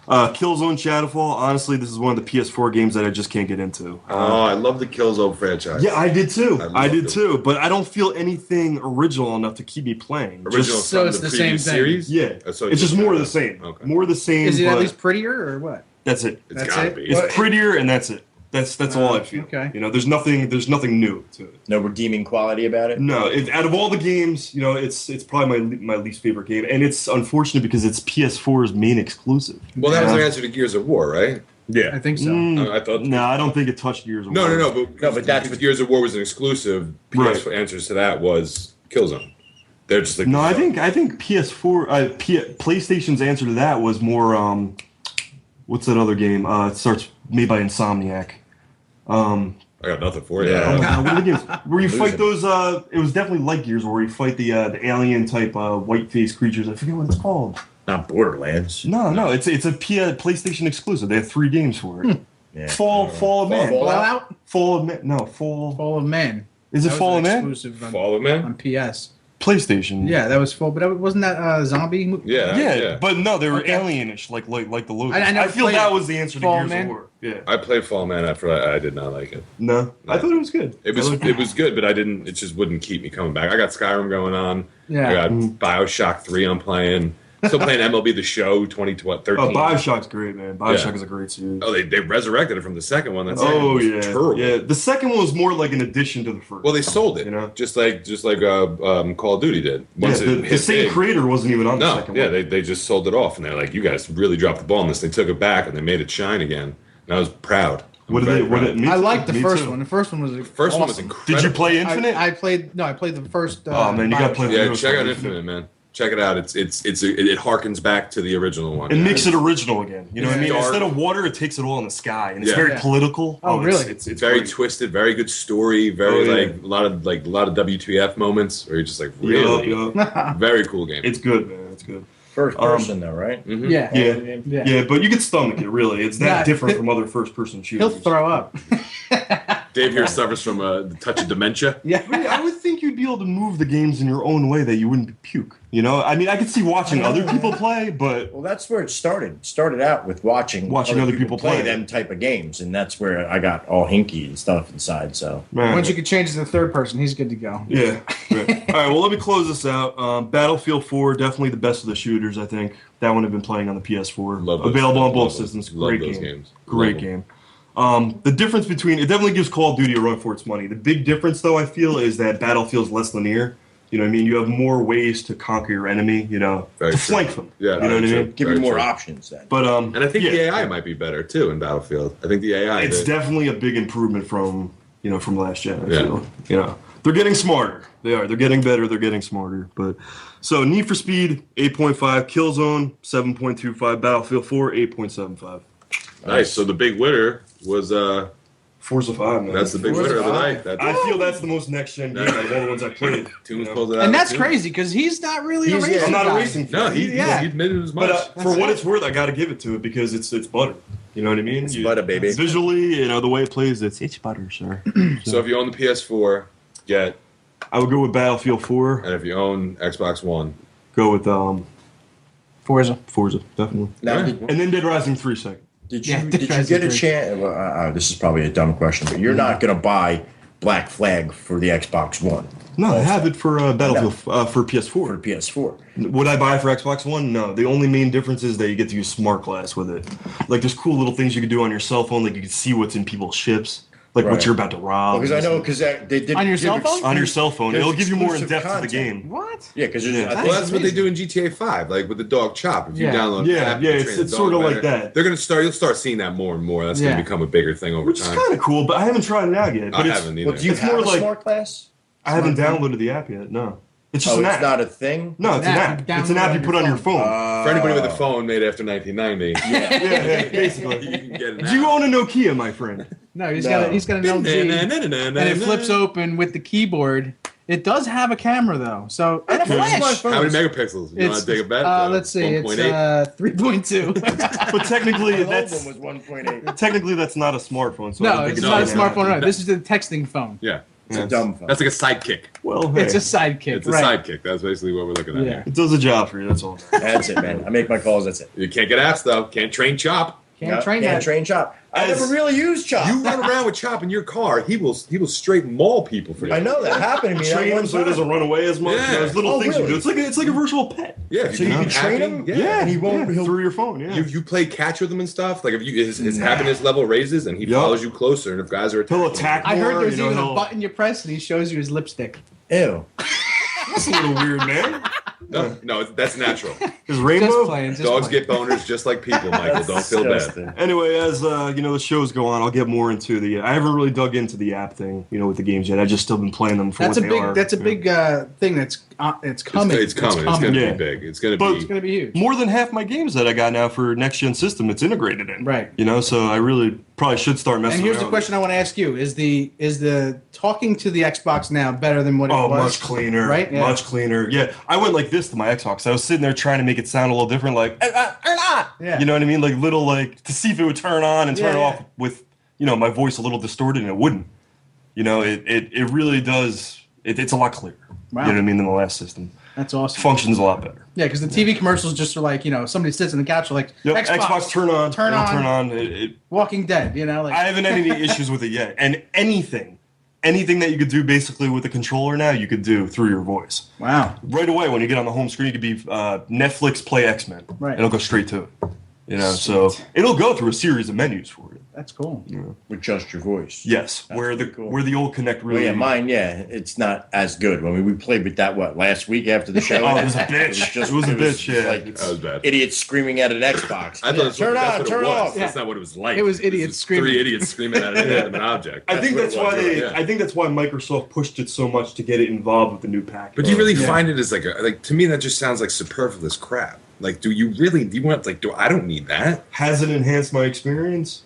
Killzone Shadowfall. Honestly, this is one of the PS4 games that I just can't get into. I love the Killzone franchise. Yeah, I did too. I did them. too. But I don't feel anything original enough to keep me playing. Original Just- So from it's the the same previous thing. series? yeah. So It's just more of the same. Okay. More of the same. Is it but at least prettier or what? that's it. It's That's gotta it? be. It's prettier, and that's it. That's all I feel. Okay. You know, there's nothing new to it. No redeeming quality about it. No, out of all the games, you know, it's probably my least favorite game, and it's unfortunate because it's PS4's main exclusive. Well, that was an answer to Gears of War, right? Yeah, I think so. I thought. No, I don't think it touched Gears of War. No, but that's because Gears of War was an exclusive. PS answers to that was Killzone. They're just like No, I think PS4, PlayStation's answer to that was more. What's that other game? It starts made by Insomniac. I got nothing for you. Oh my God, what are the games? Where you fight those? It was definitely like Gears, where you fight the alien type white face creatures. I forget what it's called. Not Borderlands. No, it's a PlayStation exclusive. They have 3 games for it. Yeah. Fall of Man. Fallout? Fall of Man. No, Fall of Man. Is it That was Fall of an Man? exclusive on, Fall of Man on PS. PlayStation. Yeah, that was but wasn't that a zombie movie? Yeah. But no, they were Okay. alienish, like the logo. I never feel played that was the answer to Fall Gears Man. of War. Yeah. I played Fall Man after I did not like it. No, I thought it was good. It was good, but I didn't. It just wouldn't keep me coming back. I got Skyrim going on. Yeah. I got Bioshock 3 I'm playing. Still playing MLB The Show 2013. Oh, Bioshock's great, man. Bioshock is a great series. Oh, they resurrected it from the second one. That's yeah, terrible. yeah. The second one was more like an addition to the first. Well, they sold it, You know? just like Call of Duty did. Once Yeah, it the hit same big- creator wasn't even on the No, second yeah, one. they just sold it off, and they're like, "You guys really dropped the ball on this." They took it back and they made it shine again. And I was proud. What did they? What did, me I too, liked the me first too. one. The first one was First one was awesome. incredible. Did you play Infinite? I played the first. Oh, man, you gotta play Bioshock. the Yeah, newest check one, out Infinite, man. Check it out. It harkens back to the original one. It makes it original again. You know what I mean? Dark. Instead of water, it takes it all in the sky, and it's Yeah. very Yeah. political. Oh, really? It's very great. twisted, very good story, very Oh, yeah. a lot of WTF moments where you're just like really Yup. very cool game. It's good, man. It's good. First person though, right? Mhm. Yeah. Yeah, but you can stomach it. Really, it's that Yeah. different from other first-person shooters. He'll throw up. Dave here suffers from a touch of dementia. Yeah. Really, I would think you'd be able to move the games in your own way that you wouldn't puke. You know, I mean, I could see watching other people play, but Well, that's where it started. It started out with watching other people play. them type of games, and that's where I got all hinky and stuff inside. So man, Once you could change to the third person, he's good to go. yeah. Right. All right, well, let me close this out. Battlefield 4, definitely the best of the shooters, I think. That one I've been playing on the PS4. Love those- Available on both love those- systems. love Great those game. games. Great Love 'em. game. The difference between it definitely gives Call of Duty a run for its money. The big difference, though, I feel, is that Battlefield's less linear. You know what I mean? You have more ways to conquer your enemy. You know, Very to true. flank them. Yeah, you know what I very mean? true. give you Very more true. options then. But And I think yeah, the AI might be better too in Battlefield. I think the AI. it's the- definitely a big improvement from from last gen. I Yeah. feel. You know, they're getting smarter. They are. They're getting better. They're getting smarter. But so Need for Speed 8.5, Killzone 7.25, Battlefield 4 8.75. nice. So the big winner was Forza 5, man. that's the big Forza winner of the 5. night. That I feel that's the most next gen game out of all the ones I played. Tunes know? pulled it out. And that's too. crazy because he's not really He's- a racing yeah. I'm not a guy. racing fan. No, he admitted as much. But for what it's worth, I got to give it to it because it's butter. You know what I mean? It's butter, baby. Visually, the way it plays, it's butter, sir. So if you own the PS4, get. I would go with Battlefield 4. And if you own Xbox One, Go with Forza. Forza, definitely. Now, Yeah. did, And then Dead Rising 3 second. did you Yeah, did you Dead get a Rising chance? Well, this is probably a dumb question, but you're not going to buy Black Flag for the Xbox One. No, I have it for Battlefield for For PS4. PS4. Would I buy it for Xbox One? No. The only main difference is that you get to use Smart Glass with it. Like, there's cool little things you can do on your cell phone. Like, you can see what's in people's ships. Like, what Right. you're about to rob. Because I know because they did On your give cell phone? on your cell phone. There's It'll give you more in exclusive depth to the content. game. What? Yeah, because Yeah. well, that's what they do in GTA 5, like with the dog chop. If you Yeah. download, Yeah, the app, yeah, you it's- train the it's dog sorta like better. that. They're gonna you'll start seeing that more and more. That's Yeah. gonna become a bigger thing over Which is time. kind of cool, but I haven't tried it out yet. But I it's, haven't either. Well, do you It's have more a like- smart glass? I haven't downloaded the app yet. No, it's just Oh, an it's app. not a thing. No, it's an app. app. You It's an app you download put on on your your phone. For anybody with a phone made after 1990, yeah, basically. you can get an Do you own a Nokia, my friend? No, he's No. got an LG, and it flips open. open with the keyboard. It does have a camera though, so and a Okay. flash. How many megapixels? You want to take a bet? Let's see, 1.8? it's 3.2. But technically, The that's old one was 1.8. technically that's not a smartphone. So I No, don't think it's not a gonna smartphone. happen. Right? This is the texting phone. Yeah. It's a dumb phone. That's like a sidekick. Well, hey, It's a sidekick. It's a right. sidekick. That's basically what we're looking at Yeah. here. it does a job for you. That's all. That's it, man. I make my calls. That's it. You can't get apps, though. Can't train Chop. Can't train Can't that. train Chop. I never really used Chop. You run around with Chop in your car, he will straight maul people for you. I know that happened to me. that Train one him so he time. doesn't run away as much. Yeah. There's little Oh, things really? you do. It's like a virtual pet. Yeah, So you can train him? Yeah. And he won't. Yeah, He'll, through your phone. Yeah. You play catch with him and stuff. Like if you his happiness level raises and he Yup. follows you closer, and if guys are He'll attacking, attack. I heard more, there's you know, even a he'll- button you press and he shows you his lipstick. ew. That's a little weird, man. No, that's natural. Is Rainbow? Just playing. Just Dogs playing. get boners just like people, Michael. Don't feel bad. Anyway, as the shows go on, I'll get more into the. I haven't really dug into the app thing, with the games yet. I've just still been playing them for That's a what they big. are. That's a big thing. It's coming. It's coming. It's going to Yeah. be big. It's going to But- be. It's gonna be huge. More than half my games that I got now for next gen system, it's integrated in. Right. So I really probably should start messing. And here's the around. question I want to ask you: Is the talking to the Xbox now better than what it Oh, was? much cleaner. Right? Yeah. Much cleaner. Yeah. I went like this to my Xbox. I was sitting there trying to make it sound a little different, like, Yeah. you know what I mean? Like little, to see if it would turn on and turn Yeah, off with, my voice a little distorted, and it wouldn't. It really does. It's a lot clearer. Wow. You know what I mean? Than the last system. That's awesome. Functions a lot better. Yeah, because the TV commercials just are like, somebody sits on the couch, like, Yep. Xbox, turn on. turn It'll on. Turn on. It, Walking Dead, like. I haven't had any issues with it yet. And anything that you could do basically with the controller now, you could do through your voice. Wow. Right away, when you get on the home screen, it could be Netflix play X-Men. Right. It'll go straight to it. So it'll go through a series of menus for you. That's cool. With just your voice. Yes, That's where the pretty cool. where the old Connect Well, really. yeah, mine, it's not as good. When we played with that, last week after the show? Oh, it was a bitch. It was a bitch, yeah. Like That was bad. idiots screaming at an Xbox. I thought that's turn what, on, that's turn what it was. off. That's not what it was like. It was idiots just screaming. 3 idiots screaming at an inanimate object. I think that's why Yeah. I think that's why Microsoft pushed it so much to get it involved with the new package. But do you really find it as like to me that just sounds like superfluous crap. Like, do you want I don't need that. Has it enhanced my experience?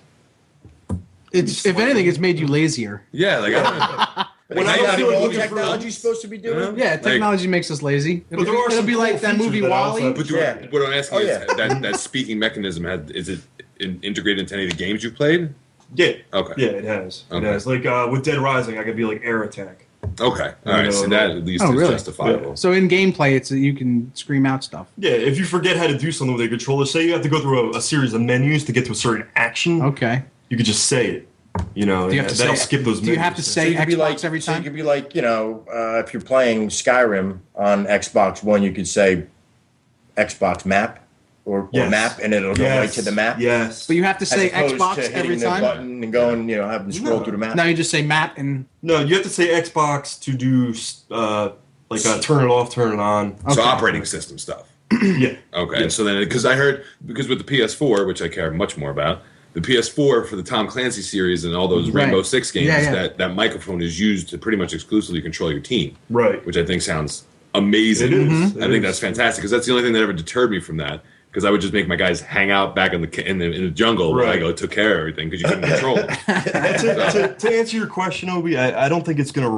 It's if anything, it's made you lazier. Yeah, like I don't. When I don't feel like what looking for- technology's supposed to be doing? Yeah, technology makes us lazy. But there are It'll some be cool like that features movie that Wall-E. also- But Yeah. what I'm asking Oh, is yeah. that speaking mechanism is it integrated into any of the games you've played? Yeah. Okay. Yeah, it has. Okay. It has. Like with Dead Rising, I could be like air attack. Okay. All right. So that at least Oh, is really? justifiable. So in gameplay, it's you can scream out stuff. Yeah, if you forget how to do something with a controller, say you have to go through a series of menus to get to a certain action. Okay. You could just say it. Do you have to that'll say? skip those Do you menus. have to So say you could be Xbox like, every so you time? could be like, if you're playing Skyrim on Xbox One, you could say Xbox map or Yes. map, and it'll go right to the map. Yes. But you have to As say opposed Xbox to hitting every the time. button and going, having to scroll through the map. Now you just say map and No, you have to say Xbox to do turn it off, turn it on. So operating system stuff. Yeah. Okay. And so then because with the PS4, which I care much more about, the PS4 for the Tom Clancy series and all those Right. Rainbow Six games, Yeah, yeah. that microphone is used to pretty much exclusively control your team. Right. Which I think sounds amazing. It is. Mm-hmm. I think that's fantastic because that's the only thing that ever deterred me from that. Because I would just make my guys hang out back in the jungle where I Right. go took care of everything because you couldn't control them. to answer your question, Obi, I don't think it's going to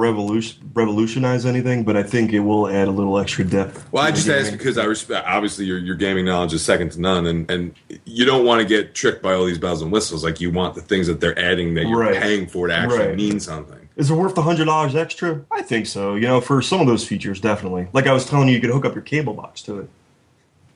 revolutionize anything, but I think it will add a little extra depth. Well, I to just the asked game. because I respect. Obviously, your gaming knowledge is second to none, and you don't want to get tricked by all these bells and whistles. Like you want the things that they're adding that you're Right. paying for to actually Right. mean something. Is it worth the $100 extra? I think so. For some of those features, definitely. Like I was telling you, you could hook up your cable box to it.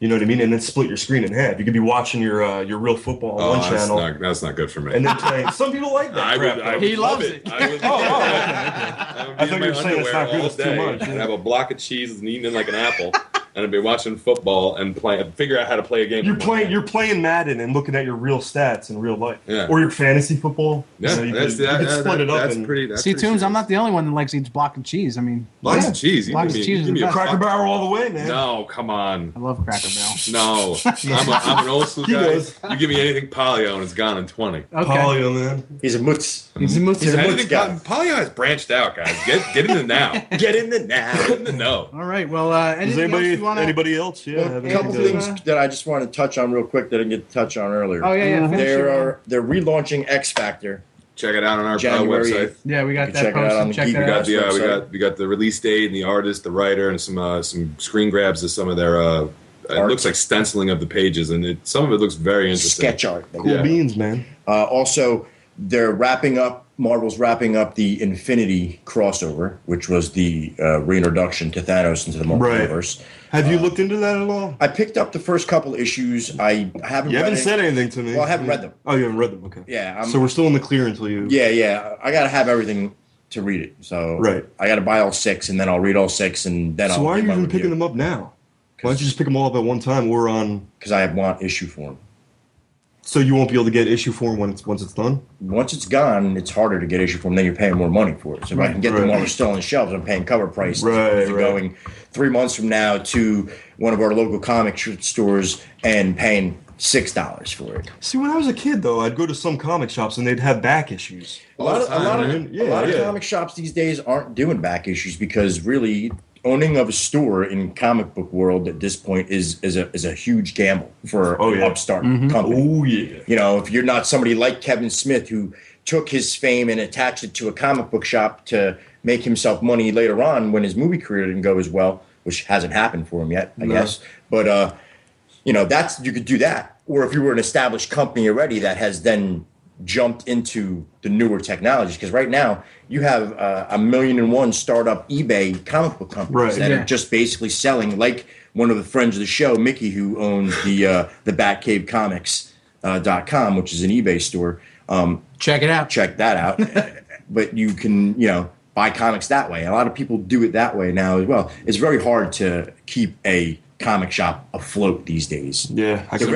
You know what I mean? And then split your screen in half. You could be watching your real football on one channel. That's not good for me. And then playing. Some people like that. I crap, would, though. I would He love loves it. it. I would, Oh, okay. I would I be thought in you my were saying it's underwear not good, all it's too day much, yeah. and have a block of cheese and eating it like an apple, and I'd be watching football and figure out how to play a game. You're playing Madden and looking at your real stats in real life. Yeah. Or your fantasy football. Yeah, you that's, could split it up. that's and pretty. That's see, pretty Toombs. I'm serious. not the only one that likes to eat block of cheese. I mean, Blocks of cheese. You Blocks give of me- cheese you is give me the a best. Cracker Barrel all the way, man. No, come on. I love Cracker Barrel. No, I'm an old school He guy. knows. You give me anything paleo and it's gone in 20. Okay. Polio, man. He's a mutz. He's a mutzer. He's a Anything mutz guy. paleo has branched out, guys. Get in the now. Get in the now. Get in the know. All right. Well, Does anything else you want to? anybody else? Yeah. Well, have a couple anything to- things that I just want to touch on real quick that I didn't get to touch on earlier. Oh yeah, yeah. finish your- They're relaunching X Factor check it out on our January website. 8th. Yeah, we got You that can check it out on posted. the Check Geek that We out. got the website. we got the release date and the artist, the writer, and some screen grabs of some of their. It looks like stenciling of the pages, and some of it looks very interesting. Sketch art. Cool beans, man. Also, they're wrapping up. Marvel's wrapping up the Infinity crossover, which was the reintroduction to Thanos into the Marvel universe. Have you looked into that at all? I picked up the first couple issues. I haven't. You read haven't it. said anything to me. Well, I haven't read them. Oh, you haven't read them. Okay. Yeah. So we're still in the clear until you. Yeah. I gotta have everything to read it. So Right. I gotta buy all 6, and then I'll read all 6, and then So I'll. why are do you my even review. picking them up now? Why don't you just pick them all up at one time? We're on. Because I want issue form. So you won't be able to get issue form once it's done. Once it's gone, it's harder to get issue form. Then you're paying more money for it. So if I can get them while they're still on the shelves, I'm paying cover price. Right, Going 3 months from now to one of our local comic stores and paying $6 for it. See, when I was a kid, though, I'd go to some comic shops and they'd have back issues. A lot of comic shops these days aren't doing back issues because really owning of a store in comic book world at this point is a huge gamble for an upstart company. Oh yeah. You know, if you're not somebody like Kevin Smith who took his fame and attached it to a comic book shop to make himself money later on when his movie career didn't go as well, which hasn't happened for him yet, I guess. But you know, you could do that. Or if you were an established company already that has then jumped into the newer technologies, because right now you have 1,000,001 startup eBay comic book companies that are just basically selling, like one of the friends of the show, Mickey, who owns the BatcaveComics.com, which is an eBay store. Check it out. Check that out. But you can, buy comics that way. A lot of people do it that way now as well. It's very hard to keep a comic shop afloat these days. Yeah, I can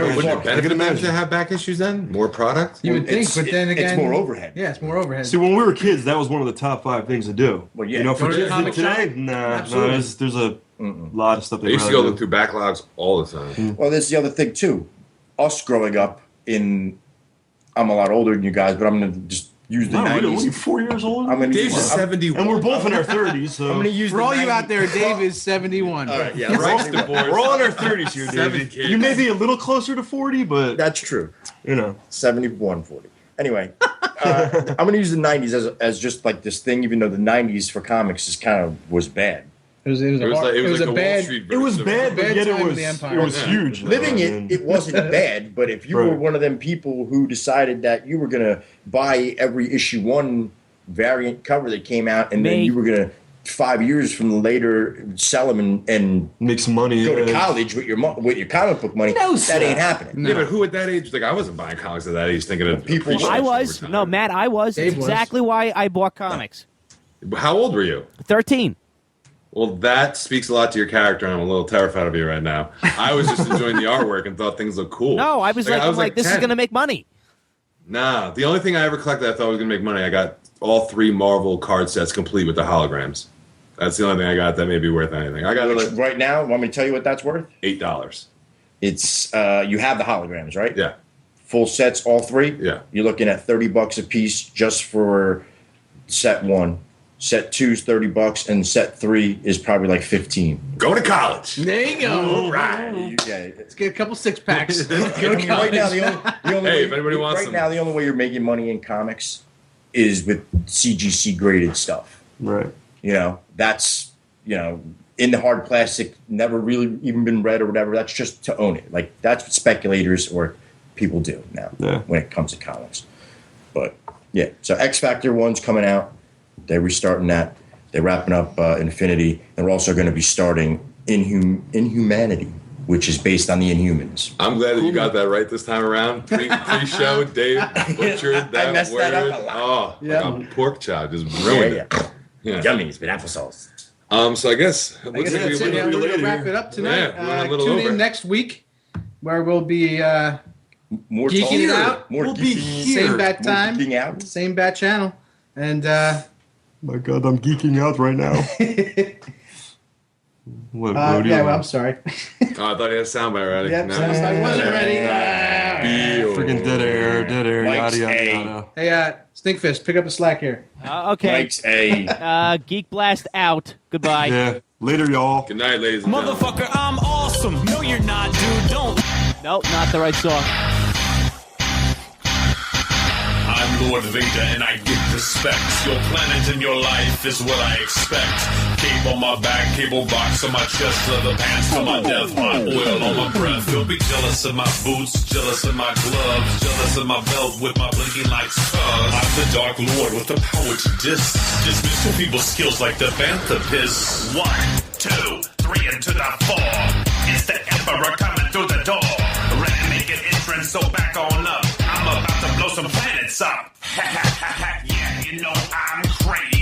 imagine to have back issues then? More product? You would think, but then again, it's more overhead. Yeah, it's more overhead. See, when we were kids, that was one of the top 5 things to do. Well, yeah. You know, for Go to the kids comic today, shop? nah, Absolutely. there's a lot of stuff I they used to rather go do. through backlogs all the time. Well, there's the other thing too. Us growing up I'm a lot older than you guys, but I'm going to just use the Wow, 90s. really? What are you, 4 years older? I'm going to Dave's use 71. And we're both in our 30s, so. I'm going to use For the all you 90s. out there, Dave is 71. All right, yeah, Right, divorce. We're all in our 30s here, 7 David. kids. You may be a little closer to 40, but, That's true. 71, 40. Anyway, I'm going to use the 90s as just like this thing, even though the 90s for comics was bad. It was a like a bad. Wall Street it was version of bad, but Bad yet time it of the Empire. was huge. though. Living I mean, it wasn't bad, but if you were Right. one of them people who decided that you were going to buy every issue 1 variant cover that came out, and then Me. you were going to 5 years from later sell them and make some money. go to college with your comic book money, that ain't happening. Yeah, but who at that age? Like, I wasn't buying comics at that age thinking of People- appreciation I over was. time. No, Matt, I was. Dave It's was. exactly why I bought comics. How old were you? 13. Well, that speaks a lot to your character, and I'm a little terrified of you right now. I was just enjoying the artwork and thought things looked cool. No, I was like, this is 10. going to make money. Nah, the only thing I ever collected I thought was going to make money, I got all 3 Marvel card sets complete with the holograms. That's the only thing I got that may be worth anything. I got it like Right now, want me to tell you what that's worth? $8. It's you have the holograms, right? Yeah. Full sets, all 3. Yeah. You're looking at $30 a piece just for set 1. Set 2 is $30, and set 3 is probably like 15. Go to college. There you go. Right. Yeah. Let's get a couple 6-packs. Go to Right college. now, the only Hey, way, if anybody wants right them. now, the only way you're making money in comics is with CGC graded stuff. Right. That's in the hard plastic, never really even been read or whatever. That's just to own it. Like that's what speculators or people do now when it comes to comics. But yeah, so X Factor 1's coming out. They're restarting that. They're wrapping up Infinity. And we're also going to be starting Inhumanity, which is based on the Inhumans. I'm glad that you got that right this time around. Pre-show, Dave butchered that messed word. that up a lot. Like a pork chop, just ruined it. Yeah. Yummy, it's been applesauce. So I guess I guess that's it. Yeah, we're going to wrap it up tonight. Yeah, we're a little Tune over. in next week where we'll be More geeking talk, it out. More We'll be geeking, here. Same bat more time, geeking out. same bat channel. And My God, I'm geeking out right now. What, rodeo? yeah, well, I'm sorry. Oh, I thought he had a soundbite ready. Yep, No. sounds like wasn't ready. Freaking dead air, Mike's yada, A. yada, yada. Hey, Stinkfist, pick up the slack here. Okay. Mike's a Geek Blast out. Goodbye. Yeah. Later, y'all. Good night, ladies and gentlemen. Motherfucker, I'm awesome. No, you're not, dude. Don't. Nope, not the right song. I'm Lord Vader and I get respect. Your planet and your life is what I expect. Cape on my back, cable box on my chest, leather pants for my death, my oil on my breath. You'll be jealous of my boots, jealous of my gloves, jealous of my belt with my blinking lights. I'm the Dark Lord with the power to dismiss two people's skills like the Bantha piss. 1, 2, 3 into the 4. It's the Emperor coming through the door. Ready to make an entrance, so back on up. I'm about to blow some planets up. Ha ha ha ha, yeah, you know I'm crazy.